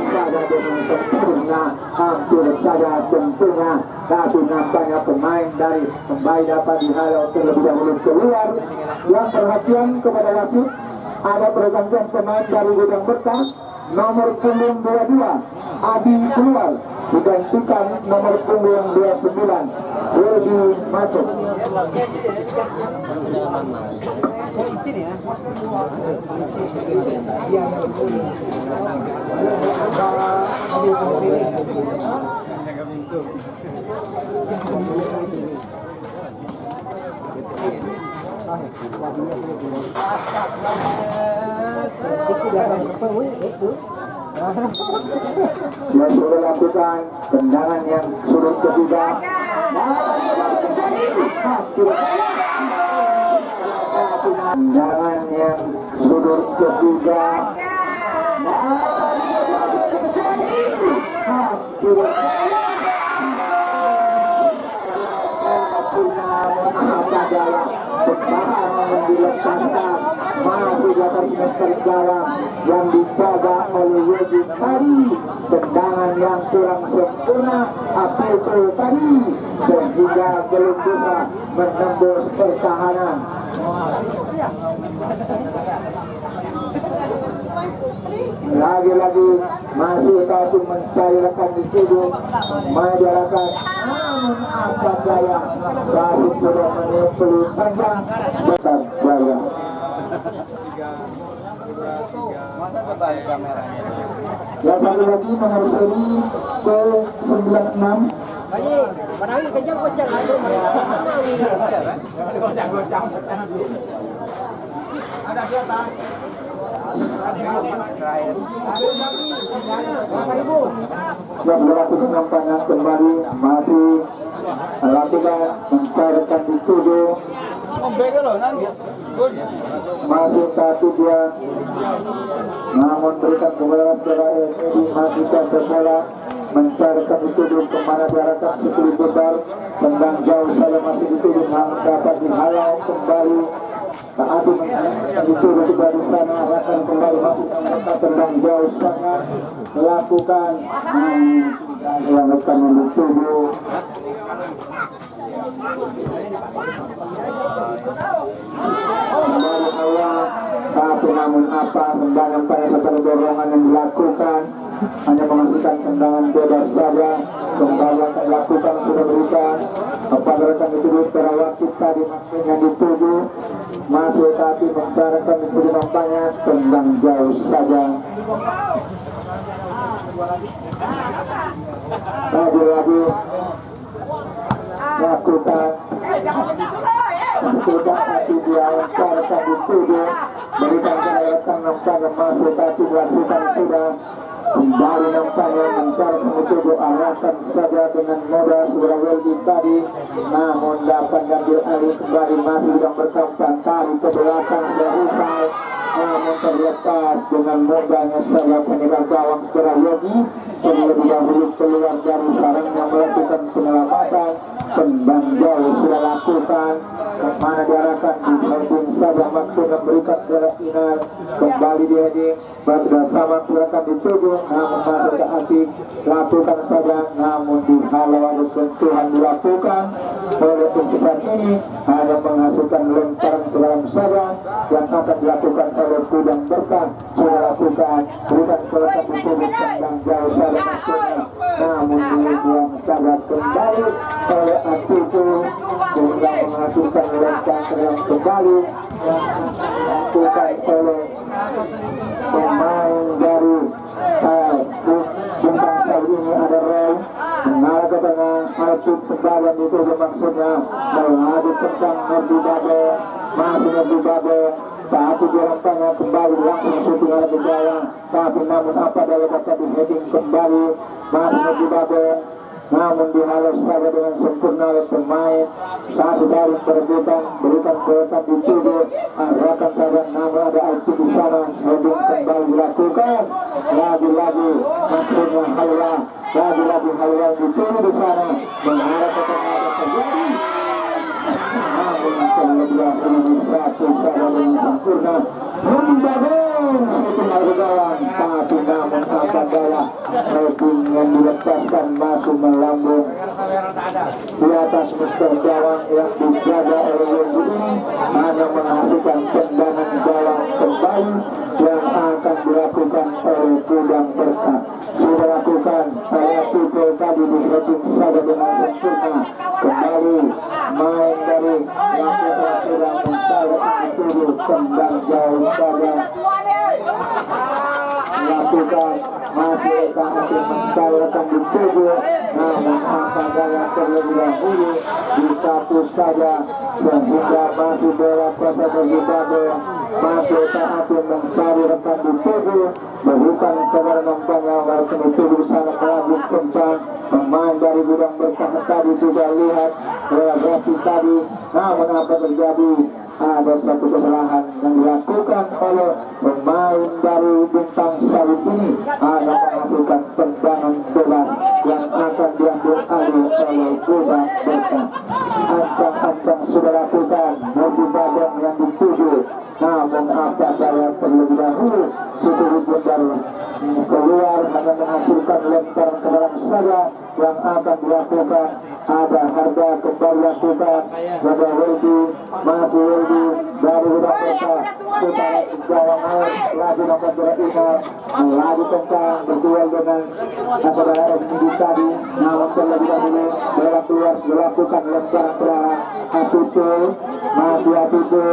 saja dengan sempurna hampir saja tentunya tapi nampaknya pemain dari kembali dapat dihalau terlebih dahulu keluar yang perhatian kepada wasit ada pergantian pemain dari Gudang Berkah nomor punggung 22 Adi keluar digantikan nomor punggung 29 Edi masuk Dia sudah lakukan tendangan yang surut ketiga. Tendangan yang sudut ketiga. Masih di atas meter gawang yang dijaga oleh Yogi tadi. Tendangan yang kurang sempurna Apple tadi sehingga belum bisa menembus pertahanan. Lagi-lagi masih satu mencari rekan di situ masyarakat, namun apa daya baru sudah menipu panjang besar jaya. Yang satu lagi nomor seri ke 96.
Padahal kencang kocak ada. Ada di atas.
Yang berlakukan nampaknya kembali masih lakukan mencairkan di tujuh. Masih satu dia, namun berikan kebenaran terakhir ini masih satu bola mencairkan di tujuh kemana diarahkan sekali besar, tendang jauh saja masih dituduh namun dapat dihalau kembali. Saat dituduh juga di sana akan kembali masih mereka tendang jauh sangat melakukan yang akan dituduh. Kembali awal, tapi namun apa tendangan pada satu dorongan yang dilakukan hanya menghasilkan tendangan bebas saja. Kembali akan dilakukan sudah berikan kepada rekan dituduh secara waktu tadi maksudnya dituju masih tapi mencarakan dituduh nampaknya tendang jauh saja. Lagi-lagi lakukan sudah hati dia mencarakan dituduh berikan kenakan nampaknya masih tapi dilakukan sudah kembali nampaknya mencarakan dituduh arahkan saja dengan modal sudah Weldy tadi namun dapat diambil alih kembali masih sedang berkampan tarik ke belakang selesai namun terlepas dengan mudahnya saja penyebar gawang segera Yogi terlebih dahulu keluar dari sarangnya melakukan penyelamatan. Tendang jauh sudah lakukan kemana diarahkan di heading saja maksudnya berikan jarak final kembali di heading bersama gerakan dituju namun masih ke atik lakukan saja namun dihalau ada sentuhan dilakukan oleh pencetak ini hanya menghasilkan lemparan ke dalam saja yang akan dilakukan oleh Kudang Berkah sudah lakukan berikan gerakan dituju tendang jauh saja maksudnya namun dibuang saja kembali oleh Atiku sehingga menghasilkan lemparan yang kembali yang dilakukan oleh pemain dari bintang kali ini ada Roy mengarah ke tengah Alpuk sebagian itu maksudnya melaju tentang Nerdi Babe masih Nerdi Babe saat itu lampangnya kembali langsung syuting arah ke gawang tapi namun apa daya dapat di heading kembali masih Nerdi Babe namun dihalau saja dengan sempurna oleh pemain saat dari perebutan berikan keretan dituduh arahkan saja namun ada Alpuk di sana heading kembali dilakukan lagi-lagi maksudnya halwa lagi-lagi halwa dituduh di sana mengarah ke tengah ada terjadi namun terlebih dahulu satu saja dengan sempurna membabung setengah gawang tapi namun apa daya heading yang dilepaskan masuk melambung di atas meter gawang yang dijaga oleh Yogi ini hanya menghasilkan tendangan gawang kembali yang akan dilakukan oleh Kudang Berkah sudah dilakukan oleh Tito tadi disetting saja dengan sempurna. Kembali main dari Raputra sudah mencairkan dituju tendang jauh saja. Lakukan masih akan mencairkan dituju, namun angka gaya terlebih dahulu disatu saja sehingga masih bola kuasa berjubade masih saat mencari rekan dituju berikan kepada nampaknya baru dituju sana melaju kencang pemain dari Gudang Berkah tadi sudah lihat reaksi tadi, namun apa terjadi? Ada satu kesalahan yang dilakukan oleh pemain dari Bintang Sawit ini, ada melakukan tendangan bebas yang akan diambil alih oleh Gudang Berkah. Ancang-ancang sudah lakukan mobil badan yang dituju, namun apa saya terlebih dahulu Suturi Bundar keluar hanya menghasilkan lemparan ke dalam saja yang akan dilakukan. Ada harga kembali lakukan pada Weldy, masih Weldy dari Gudang Berkah putaran gawang air lagi nomor 2 Inal lagi kencang berduel dengan saudara MD tadi, namun terlebih dahulu bola keluar dilakukan lemparan ke dalam Atitu, masih Atitu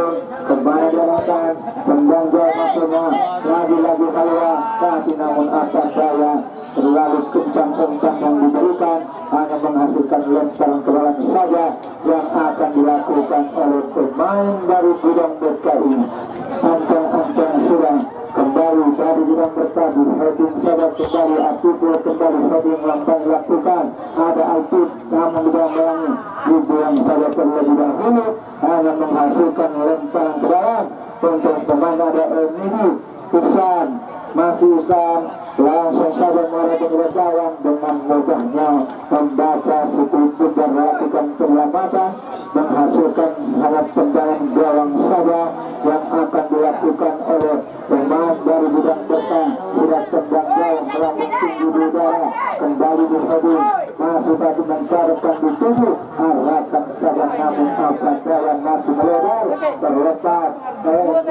kembali diarahkan tendang jauh maksudnya lagi-lagi Halwa tapi namun atas saya terlalu kencang-kencang yang diberikan hanya menghasilkan lemparan ke dalam saja yang akan dilakukan oleh pemain dari Gudang Berkah ini. Ancang-ancang sudah kembali dari Gudang Berkah di heading saja kembali Atitu kembali heading lampang dilakukan ada Altif namun diberangi dibuang saja terlebih dahulu hanya menghasilkan lemparan ke dalam untuk pemain ada ini Isan masih Isan langsung saja mulai pengguna gawang dengan mudahnya membaca Suturi dan melakukan penyelamatan menghasilkan sangat tendangan gawang saja yang akan dilakukan oleh pemain dari Gudang Berkah. Sudah tendang jauh melambung tinggi di udara kembali di heading masih tadi mencairkan dituju arahkan saja namun apa jalan masih melebar terlepas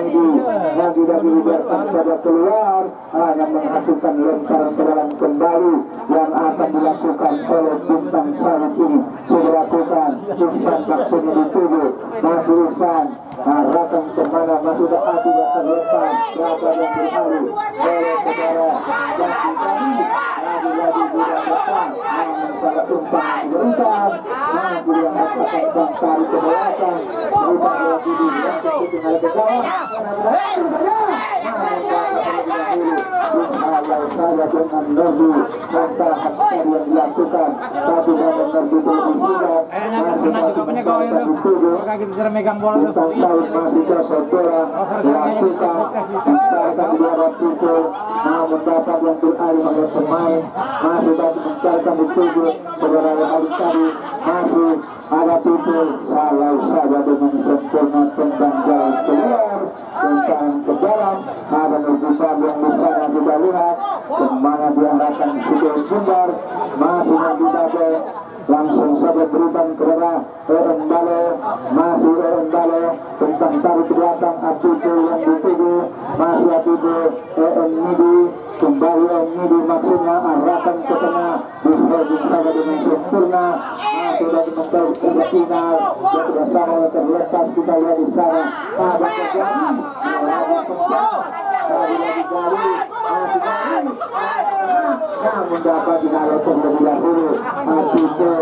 ini lagi dari dibiarkan saja keluar hanya menghasilkan lemparan ke dalam kembali yang akan dilakukan oleh Bintang Sawit ini. Sudah lakukan Ihsan waktunya dituju masih Ihsan arahkan kemana masih ada hati yang terlepas berapa yang beralih oleh saudara yang lagi-lagi Gudang Berkah namun sangat tumpang beruntung masih yang akan tarik ke belakang berubah lagi di tinggal ke bawah kalau saya dengan Nordi masalah yang dilakukan tapi dengan Nordi
kita megang bola
Bintang Sawit masih terus bola dilakukan mencarkan di arah itu namun dapat yang beralih oleh pemain masih tadi mencarkan dituju saudara Ali tadi masih ada itu salah saja dengan sempurna tendang jauh keluar tentang ke dalam ada Nurjifar yang di sana kita lihat kemana diarahkan Suturi Bundar masih Nurjifar langsung saja berikan kepada Erendale masih Erendale tentang tarik ke belakang Atitu yang dituju masih Atitu Midi kembali Midi maksudnya arahkan ke tengah di saja dengan sempurna masih dari mental ke final yang sudah sama terlepas kita lihat di sana ada kejadian namun dapat dinalar terlebih dahulu Atitu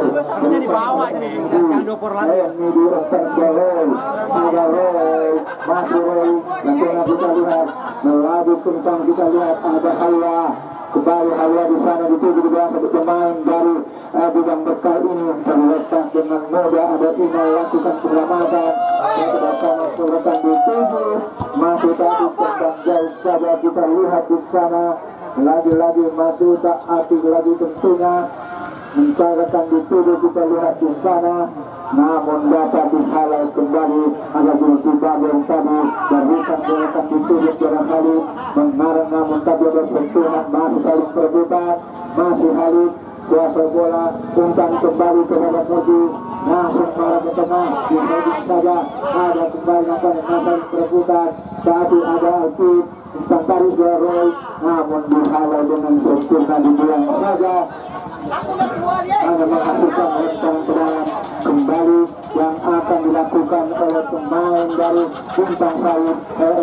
di bawah nih yang dopor lagi
ini di open gol ada Roy masih Roy yang kita lihat melaju kencang kita lihat ada Halwa kembali Halwa di sana dituju di belakang satu pemain dari Gudang Berkah ini terlepas dengan mudah ada Inal lakukan penyelamatan yang bersama perekan dituju masih tadi tendang jauh saja kita lihat di sana lagi-lagi masih tak hati lagi tentunya mencairkan dituju kita lihat di sana namun dapat dihalau kembali ada Zulkifar yang tadi berikan gerakan dituju barangkali mengarang namun tadi ada sentuhan masih saling perebutan masih Halid kuasa bola umpan kembali kepada Mudi langsung marah ke tengah di heading saja ada kembali akan saling perebutan tadi ada Alkif Bintang tarik Roy, namun dihalau dengan sempurna dibilang saja. Hanya menghasilkan lempeng ke dalam kembali yang akan dilakukan oleh pemain dari Bintang Sawit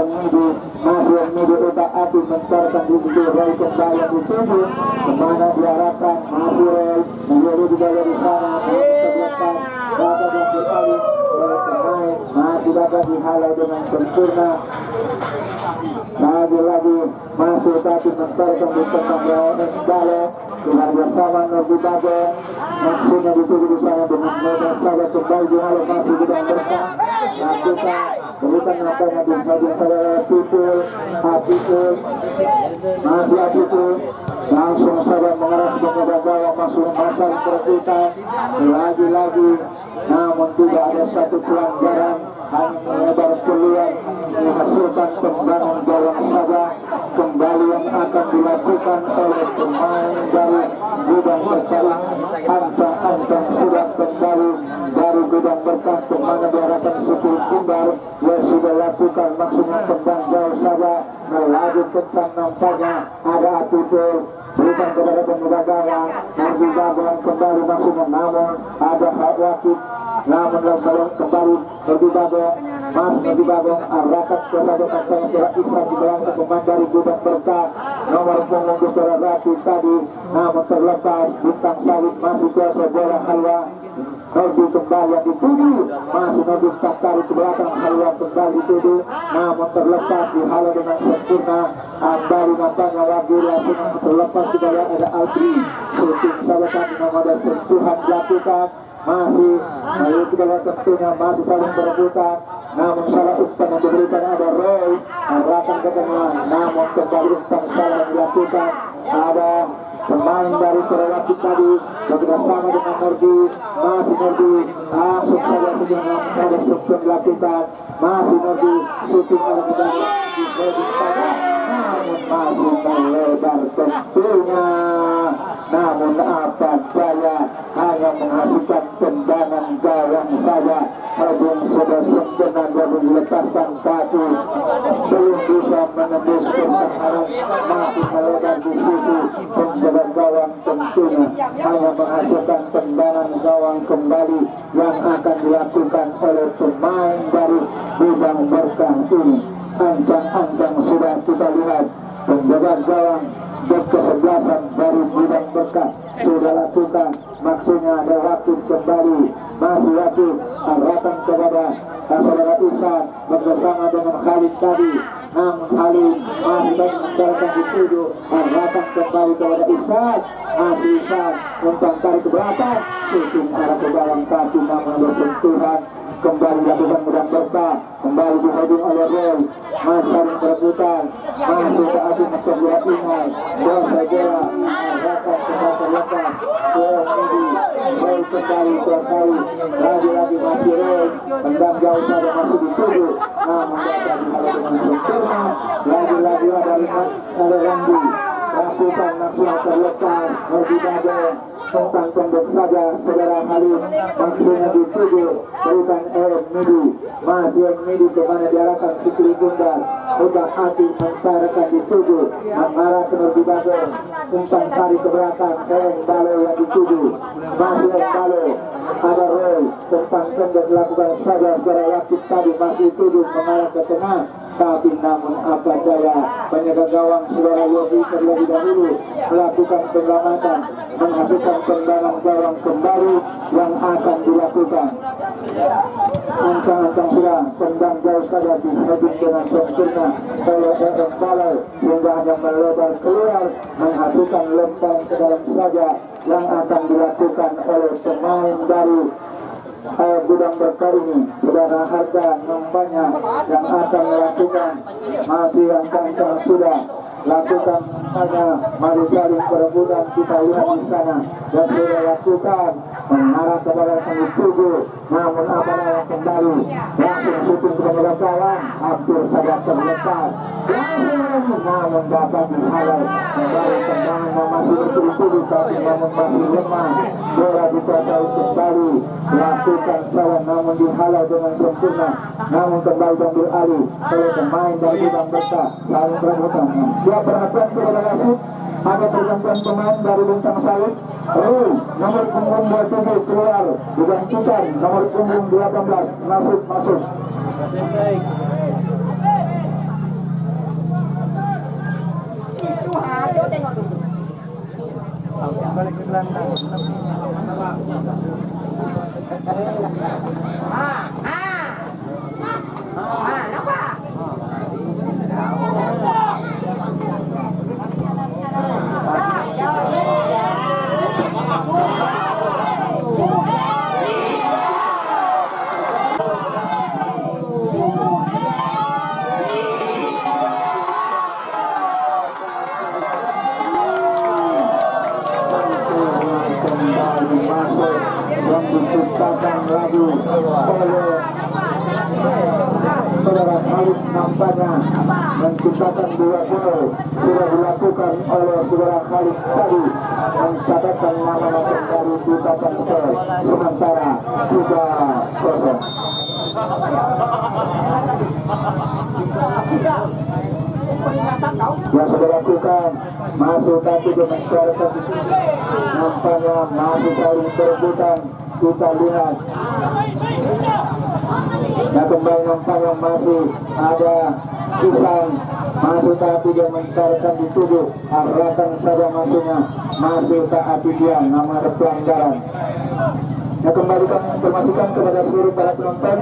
Midi. Masih Midi utak api mencarkan diri Roy kembali yang dituju kemana diarahkan. Masih Roy menjadi juga di sana sebelumkan dapat yang disalib oleh pemain. Masih dapat dihalau dengan sempurna. Lagi-lagi masih tapi mencarkan di tengah Bale dengan bersama Novi Bagong. Maksudnya dituju di sana dengan mudah saja kembali dihalau masih tidak berkah. Lakukan berikan nampaknya di bagian saudara Apipul. Masih Apipul langsung saja mengarah ke medan gawang masuk masang perebutan lagi-lagi, namun tidak ada satu pelanggaran, hanya melebar peluang menghasilkan tendangan gawang saja. Kembali yang akan dilakukan oleh pemain dari Gudang Berkah. Ancang-ancang sudah kembali dari Gudang Berkah kemana diarahkan Suku Kembar. Dia sudah lakukan maksudnya tendang jauh saja melaju tentang nampaknya ada Apipul. Berikan kepada pemuda gawang Novi Bagong kembali maksudnya, namun ada hak wakil, namun kembali Novi Bagong masuk Novi Bagong arahkan kepada kancanya surat Islam di belakang pemain dari Gudang Berkah nomor punggung suara Rati tadi, namun terlepas. Bintang Sawit masih kuasa bola halwa. Novi kembali yang dituju, masih Novi tak tarik ke belakang, halwa kembali dituju, namun terlepas dihalau dengan sempurna. Ambari nampaknya wakil langsung terlepas juga ada Albi. Shooting sahabat kami nomor dan sentuhan dilakukan. Masih ayo kita lihat tentunya masih saling berebutan, namun salah umpan yang diberikan ada Roy arahkan ke tengah, namun kembali umpan salah dilakukan. Ada pemain dari Surawati tadi bekerjasama dengan Nordi. Masih Nordi langsung saja sejauh ada sukses dilakukan. Masih Nordi shooting oleh medali di Nordi saja, namun masih melebar tentunya. Namun apa daya, hanya menghasilkan tendangan gawang saja. Belum sudah sempurna baru dilepaskan kaki, belum bisa menembus pertahanan, masih melebar di situ. Penjaga gawang tentunya hanya menghasilkan tendangan gawang kembali yang akan dilakukan oleh pemain dari Gudang Berkah ini. Ancang-ancang sudah kita lihat penjaga gawang kesebelasan dari Gudang Berkah sudah lakukan, maksudnya ada waktu kembali. Masih waktu arahkan kepada saudara Ihsan bersama dengan Khalid tadi, namun Khalid masih baik menjalankan dituju, arahkan kembali kepada Ihsan. Masih Ihsan umpan tarik ke belakang, shooting arah ke gawang kaki, namun bersentuhan. Kembali dilakukan Gudang Berkah, kembali diheading oleh Roy. Masih saling berebutan, masih saat ini terlihat ingat dosa bola arahkan kepada terlepas Roy kembali terkali lagi-lagi masih Roy tendang jauh saja masih dituju, namun dapat dihalau dengan sempurna. Lagi-lagi ada Randi lakukan langsung terlepas Novi Bagong tentang pendek saja saudara Khalid, maksudnya dituju berikan Midi. Masih Midi kemana diarahkan Fikri Gundar, udah hati mencarkan dituju mengarah ke Novi Bagong, umpan tarik ke belakang Bale yang dituju. Masih Bale ada Roy tentang pendek dilakukan saja secara waktu tadi, masih dituju mengarah ke tengah, tapi namun apa daya penjaga gawang saudara Yogi terlebih dahulu melakukan penyelamatan, menghasilkan tendangan gawang kembali yang akan dilakukan. Ancang-ancang sudah tendang jauh saja diheading dengan sempurna oleh Bale sehingga hanya melebar keluar, menghasilkan lempeng ke dalam saja yang akan dilakukan oleh pemain dari Gudang Berkah ini. Saudara harga nampaknya yang akan melakukan masih ancang-ancang sudah lakukan hanya mari saling perebutan, kita lihat di sana dan sudah lakukan mengarah kepada sang tubuh, namun apa yang kembali langsung shooting ke medan gawang hampir saja terlepas, langsung kembali, namun dapat dihalau. Kembali tendangan masih bertubi-tubi, tapi namun masih lemah. Bola dikuasai kembali, lakukan salah namun dihalau dengan sempurna. Namun kembali diambil alih oleh pemain dari Gudang Berkah. Saling berebutan. Dia perhatian kepada wasit. Ada pergantian pemain dari Bintang Sawit. Nomor punggung 27 keluar, digantikan nomor punggung 18 masuk.
Itu ada tengok tuh.
Balik ke gelandang.
Kenapa?
Kembali masuk yang diciptakan lagi oleh saudara Khalid nampaknya menciptakan 2 gol sudah dilakukan oleh saudara Khalid tadi, mencatatkan nama dari ciptakan gol sementara 3-0. Yang sudah lakukan masuk tapi demonstrasi nampaknya masih saling berebutan. Kita lihat nah kembali nampaknya masih ada Isan masuk tapi dia mencarkan dituduh arahkan saja masuknya masih tak hati dia nama ada pelanggaran. Nah kembalikan informasikan kepada seluruh para penonton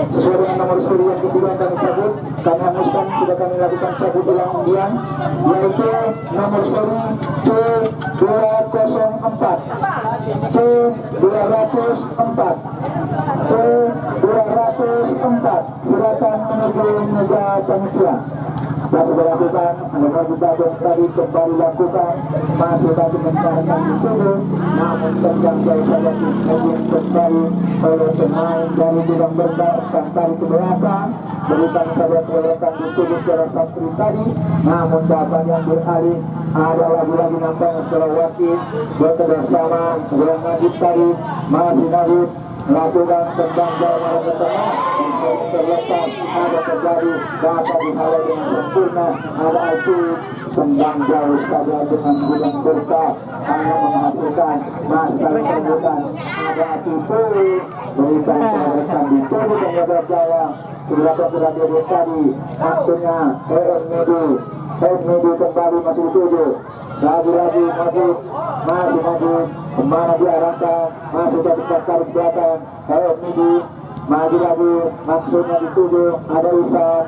sesuai dengan nomor seri yang ketiga yang kami cabut. Kami hanguskan sudah kami lakukan cabut ulang undian, yaitu nomor seri C204 C204 silakan menuju meja panitia. Dan sudah lakukan, nomor kita tadi kembali lakukan, masih tadi mencarkan dituduh, namun terjangkau saja kemudian kembali oleh pemain dari Gudang Berkah sampai ke belakang, berikan saja kelewatan dituduh secara santri tadi, namun dapat yang beralih ada lagi-lagi nampaknya setelah wakil bekerjasama dengan Najib tadi, masih Najib melakukan tendang jauh malah ke tengah untuk terlepas ada terjadi dapat dihalau dengan sempurna ada itu tendang jauh saja dengan Gudang Berkah hanya menghasilkan masalah kemudian ada itu berikan kelewatan dituduh penyebab gawang sudah diri tadi waktunya Medi kembali masih dituduh lagi-lagi masih kemana diarahkan masih dari tarik belakang Medi maju lagi maksudnya dituduh ada Isan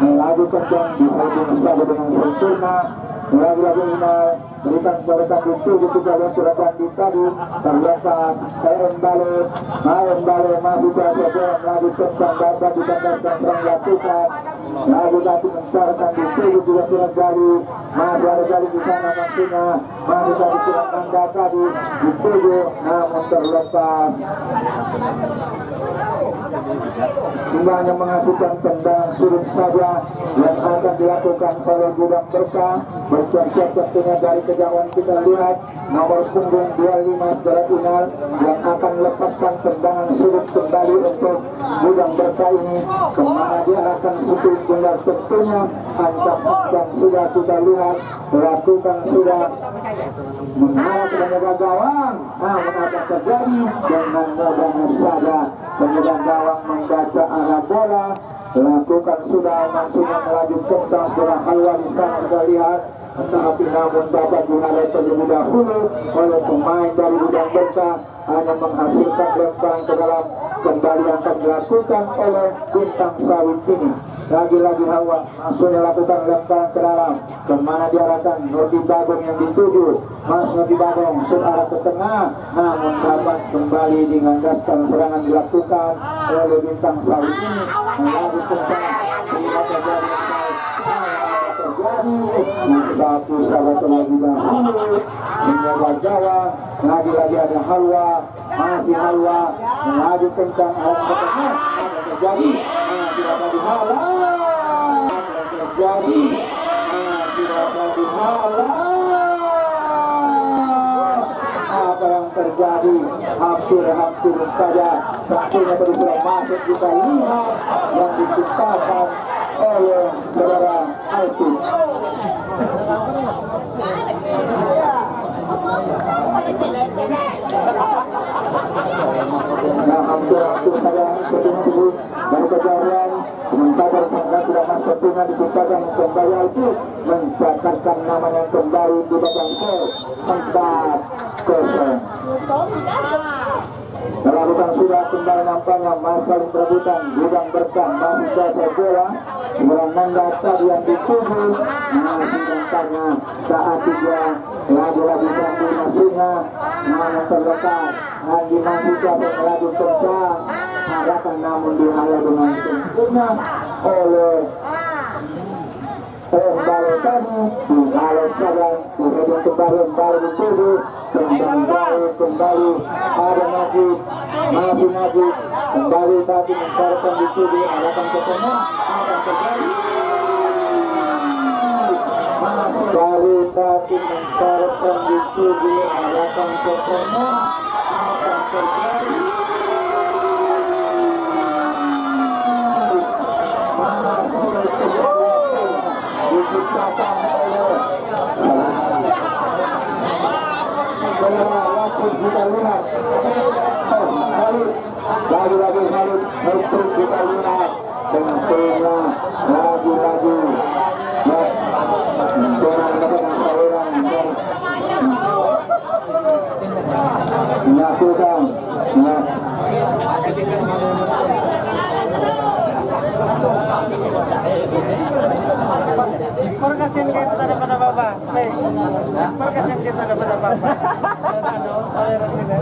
melaju kencang dihubung saja dengan sempurna lagi-lagi Inal berikan kelewatan dituduh juga yang sudah ganti tadi terlepas Bale masih berada melaju kencang dapat dikatakan serang lakukan lagi-lagi mencarkan dituduh juga sudah gali masih ada gali di sana maksudnya masih tadi sudah tanda tadi dituduh namun terlepas hingga hanya menghasilkan tendang sulit saja yang akan dilakukan oleh Gudang Berkah. Bersiap-siap tentunya dari kejauhan kita lihat nomor punggung 25 Saudara Inal yang akan lepaskan tendangan sulit kembali untuk Gudang Berkah ini kemana dia akan putus bola tentunya ancam-ancam sudah kita lihat lakukan sudah mengarah penjaga gawang mengapa terjadi dengan mudahnya saja penjaga gawang membaca arah bola lakukan sudah maksudnya melaju kencang bola halwa di sana kita lihat tetapi namun dapat dihalau terlebih dahulu oleh pemain dari Gudang Berkah hanya menghasilkan lempang ke dalam kembali akan dilakukan oleh Bintang Sawit ini lagi-lagi hawa maksudnya lakukan lempang ke dalam kemana diarahkan Nurdi Bagong yang dituju Nurdi Bagong searah ke tengah namun dapat kembali dianggarkan serangan dilakukan oleh Bintang Sawit ini melaju kencang sehingga terjadi satu sahabat terlebih dahulu menjaga gawang lagi-lagi ada halwa masih halwa melaju kencang ke tengah terjadi tidak dihalau terjadi? Tidak lagi apa yang terjadi? Hampir saja saksinya tadi sudah masuk. Kita lihat yang diciptakan oleh saudara Alvin. Nah, hampir saja seperti dari kejadian sementara sangka sudah masuk tengah diciptakan kembali itu mencatatkan namanya kembali di babak gol 4-0. Melakukan sudah kembali nampaknya masalah perebutan gudang berkah masih saja bola seorang nanda tadi yang dituju masih nampaknya saat dia lagi-lagi sambil singa yang terletak lagi masih saja lagi kencang harapan namun dihayal dengan sempurna oleh baru tadi dihalau saja kemudian kembali dituju kembali ada maju kembali tadi mencarikan dituju harapan ketemu akan terjadi kembali tadi mencarikan dituju harapan ketemu akan terjadi diciptakan oleh kita lihat lagi untuk kita lihat tentunya lagi melakukan
Perkasian kita daripada bapak, perkasian kita daripada bapak. Toleran kita.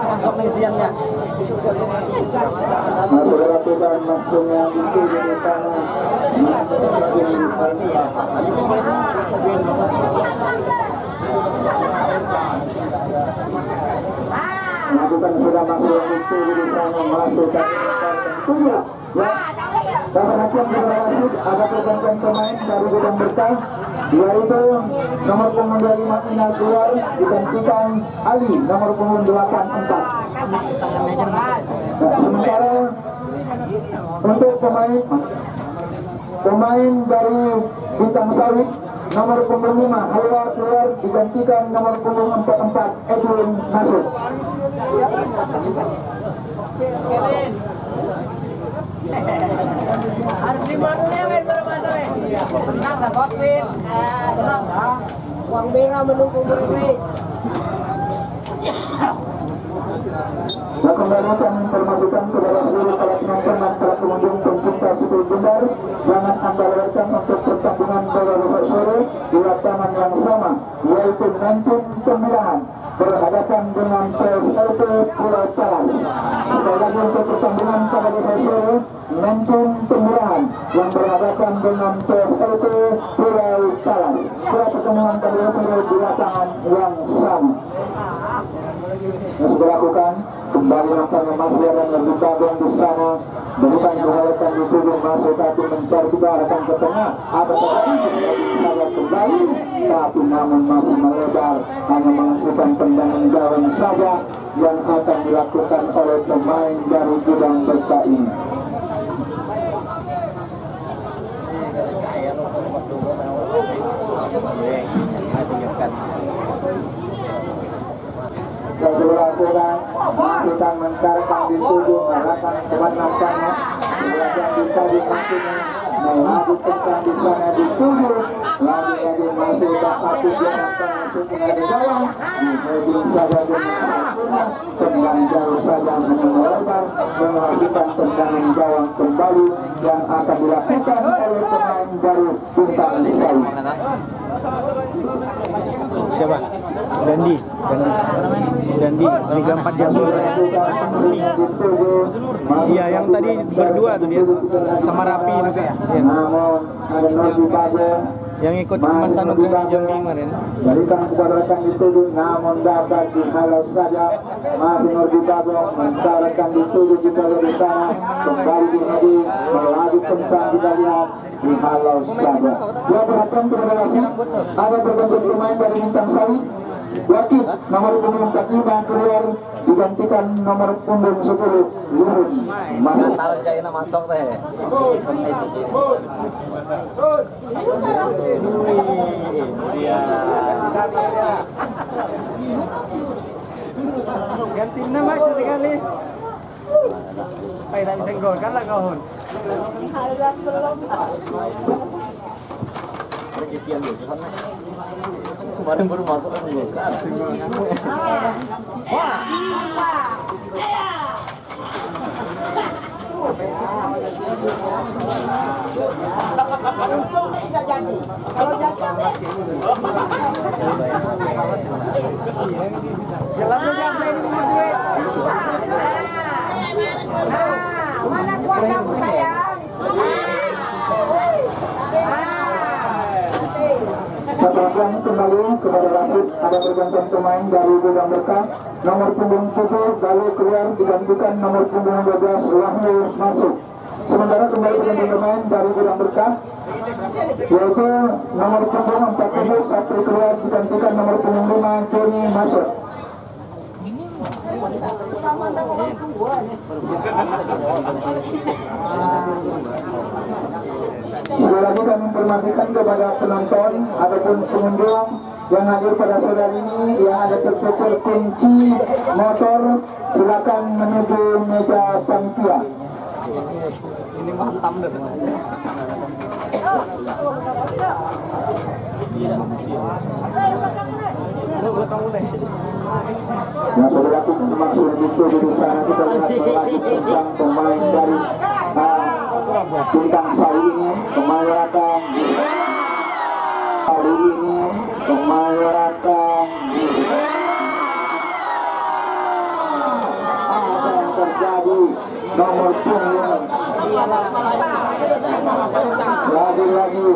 Masuk isiannya.
saudara kita maksudnya itu di tanah lakukan sudah masuk itu di sana masukkan tentunya ya. Karena hakim berhasil ada pergantian pemain dari gudang berkah yaitu nomor punggung 25 Inal keluar digantikan Ali nomor punggung 84. Sementara untuk pemain dari Bintang Sawit nomor punggung 5 Halwa keluar digantikan nomor punggung 44 Edwin masuk.
Harus dimana men bermasa men. Tenang dah bos men. Tenang dah. Uang merah menunggu mereka.
Nah, kembali kami informasikan kepada seluruh para penonton dan para pengunjung pencinta Sekolah Bundar, jangan Anda lewatkan untuk pertandingan bola besar sore di lapangan yang sama, yaitu Mentun Pemilihan berhadapan dengan PSLP Pulau Salas. Sekali lagi untuk pertandingan pada besar sore, Mentun Pemilihan yang berhadapan dengan PSLP Pulau Salas. Setelah pertemuan pada besar sore di lapangan yang sama. Yang dilakukan kembali rasanya masih ada yang bergabung di sana bukan kehalusan dituduh masuk tapi mencari juga akan ke tengah ada saya kembali tapi namun masih melebar hanya menghasilkan tendangan gawang saja yang akan dilakukan oleh pemain dari Gudang Berkah ini. Sebelah-sebelah kita mencarikan dituduh arahkan teman nampaknya yang bisa dimasuki melanjutkan di sana dituduh lagi-lagi masih dapat tujuan masuk ke dalam di saja dengan tendang jauh saja melebar menghasilkan tendangan gawang kembali yang akan dilakukan oleh pemain dari Bintang Sawit.
Siapa? Dandi 34 jam. Iya, yang tadi berdua tuh dia sama Rapi juga. Iya.
Namun ada Nabi Bago
yang ikut Mas Anugrah di Jambi kemarin.
Berikan kepada rekan dituduh, namun dapat dihalau saja. Masih Nurdi Babong mensyaratkan dituduh juga dari sana. Kembali di melaju kencang kita lihat dihalau saja. Dia berhakam kepada ada bergantung pemain dari Bintang Sari. Wakil nomor punggung 45 keluar digantikan nomor punggung 10 Luhur.
Nggak tahu China masuk teh.
Ganti nama aja sekali. Tak bisa gol kan lah kau.
Kemarin baru masuk kan ya.
Jalan saja ini punya duit.
Mana kuasamu sayang?
Pertandingan kembali kepada wasit, ada pergantian pemain dari Gudang Berkah. Nomor punggung 7 lalu keluar digantikan nomor punggung 12 Wahyu masuk. Sementara kembali pergantian pemain dari Gudang Berkah, yaitu nomor punggung 40 Satri keluar digantikan nomor punggung 5 Curi masuk. Sekali lagi kami informasikan kepada penonton ataupun pengunjung yang hadir pada sore hari ini yang ada tercecer kunci motor, silakan menuju meja panitia.
Ini mantap deh.
Nah, saudara maksud itu di sana kita lihat lagi tentang pemain dari Bintang Sari ini, Kemayorakan kali ini Kemayorakan apa yang terjadi nomor punggung lagi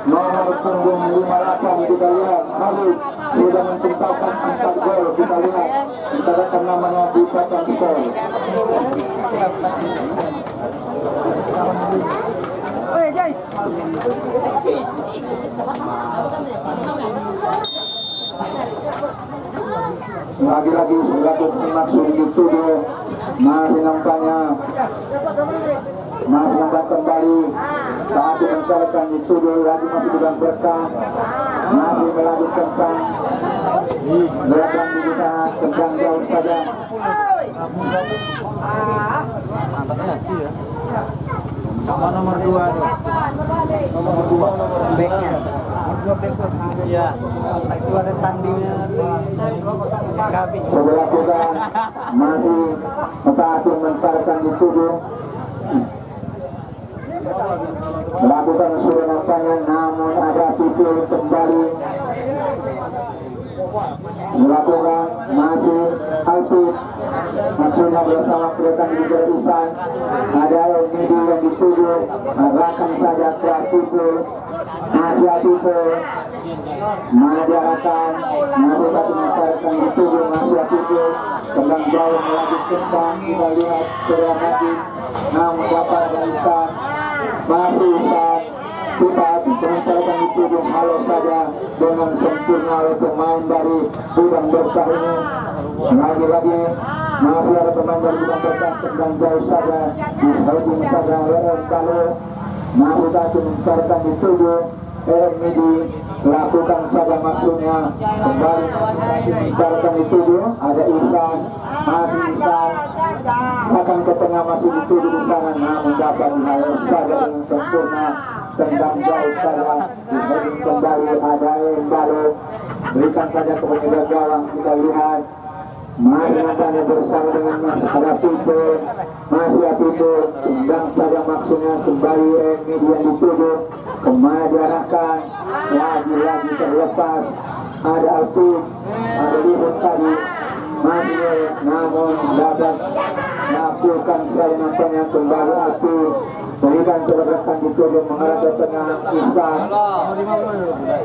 nomor punggung 58 kita lihat Khalid sudah menciptakan 4 gol. Kita lihat kita akan namanya di papan skor.
Oi, Jai.
Lagi-lagi selaku maksud dituduh masih nampaknya kembali saat dimencarkan dituduh lagi masih Gudang Berkah masih melaju kencang belakang di sana kencang jauh saja.
Sama nomor 2 tuh. Nomor 2 backnya. Nomor 2 back tuh. Iya. Itu ada tandingnya di KB.
Sebelah kita masih saat memencarkan dituduh melakukan sudah nampaknya, namun ada tipu kembali melakukan masih Alfie maksudnya bersama kelihatan di Isan ada Midi yang dituduh arahkan saja ke tipu masih tipu mana diarahkan masih satu masyarakat dituduh masih tipu tendang jauh melanjutkan kita lihat seorang lagi namun dapat dari Isan masih Isan kita mencarikan dituduh halo saja dengan sempurna oleh pemain dari Gudang Berkah ini. Lagi-lagi masih ada pemain dari Gudang Berkah sedang jauh saja disalting saja oleh kalau masih tadi mencarikan dituduh Midi lakukan saja maksudnya kembali mencarikan dituduh ada Isan masih Isan akan ke tengah masih dituduh di sana namun dapat halo saja dengan sempurna tendang jauh saja kembali ada baru berikan saja ke penjaga gawang kita lihat mari nampaknya bersama dengan ada Tipe masih Tipe tendang saja maksudnya kembali media dituduh kemana diarahkan lagi-lagi terlepas ada Alpin ada Lihun tadi masih namun dapat melakukan saya nampaknya kembali Alpin berikan pergerakan dituju mengarah ke tengah Ihsan,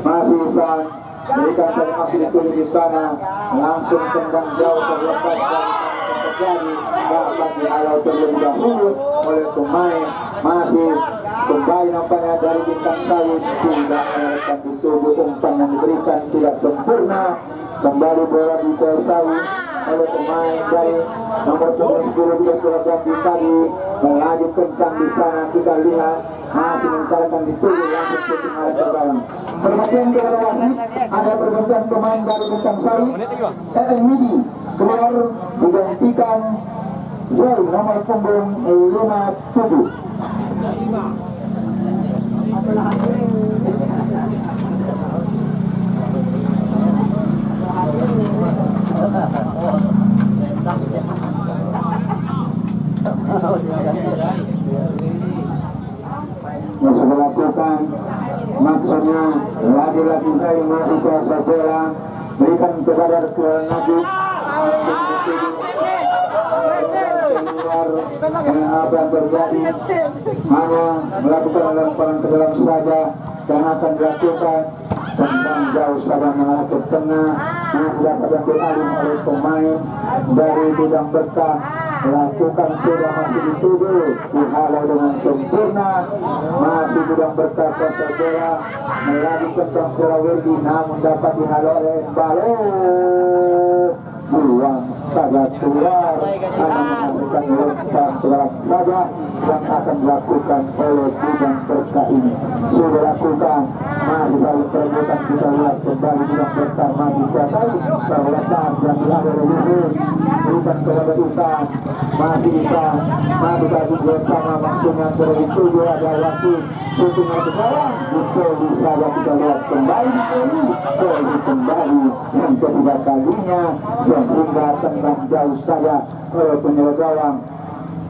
masih Ihsan, berikan saja masih dituju di sana, langsung tendang jauh terlepas dari dapat dihalau terlebih dahulu oleh pemain. Masih kembali nampaknya dari Bintang Sawit, tidak akan dituju, umpan yang diberikan tidak sempurna. Kembali bola dikuasai oleh pemain dari nomor 10 juga sudah ganti tadi, melaju kencang di sana. Kita lihat masih mencarikan dituju, langsung shooting arah ke dalam. Perhatian kepada wasit, ada pergantian pemain dari Bintang Sawit. Midi keluar digantikan Zul nomor punggung 57. Masih melakukan maksudnya lagi-lagi saya masih kuasa bola, berikan kepada Najib apa yang terjadi, hanya melakukan lemparan ke dalam saja dan akan dilakukan tentang jauh saja mengarah ke tengah. Dapat diambil alih oleh pemain dari Bidang Berkah, melakukan sudah masih dituju, dihalau dengan sempurna. Masih Bidang Berkah kuasa bola, melaju kencang Kurawerdi, namun dapat dihalau oleh Balo. Buang saja keluar, hanya menghasilkan lempar keras saja yang akan dilakukan oleh Bidang Berkah ini. Sudah lakukan, masih selalu perebutan. Kita lihat kembali Bidang Berkah masih kuasai, perlepas yang diambil oleh Luhur, berikan kepada Ihsan, masih Ihsan, masih tadi bersama maksudnya terlebih tujuh ada waktu shooting ke bawah, Poli saja. Kita lihat kembali Poli kembali yang ketiga kalinya, sehingga tengah jauh saja oleh penyerang gawang.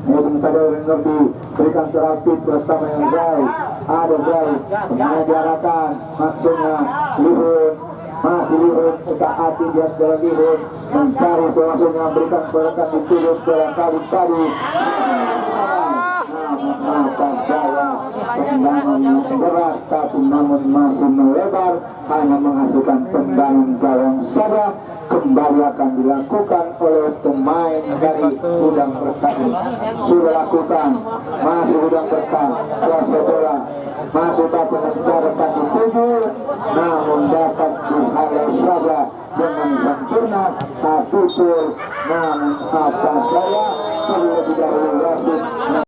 Ini saja Nurdi, berikan serapit bersama yang baik, ada baik, kemudian diarahkan maksudnya Lihun, masih Lihun, kita hati dia setelah Lihun, mencari maksudnya berikan berkat ditulis berkali tadi. Tendangan berat tapi namun masih melebar, hanya menghasilkan tendangan gawang saja. Kembali akan dilakukan oleh pemain dari Bidang Berkah. Sudah lakukan, masih Bidang Berkah kuasa bola, masih dapat mencarikan dituju, namun dapat dihalau saja dengan sempurna. Satu namun apa saya perlu lebih dahulu wasit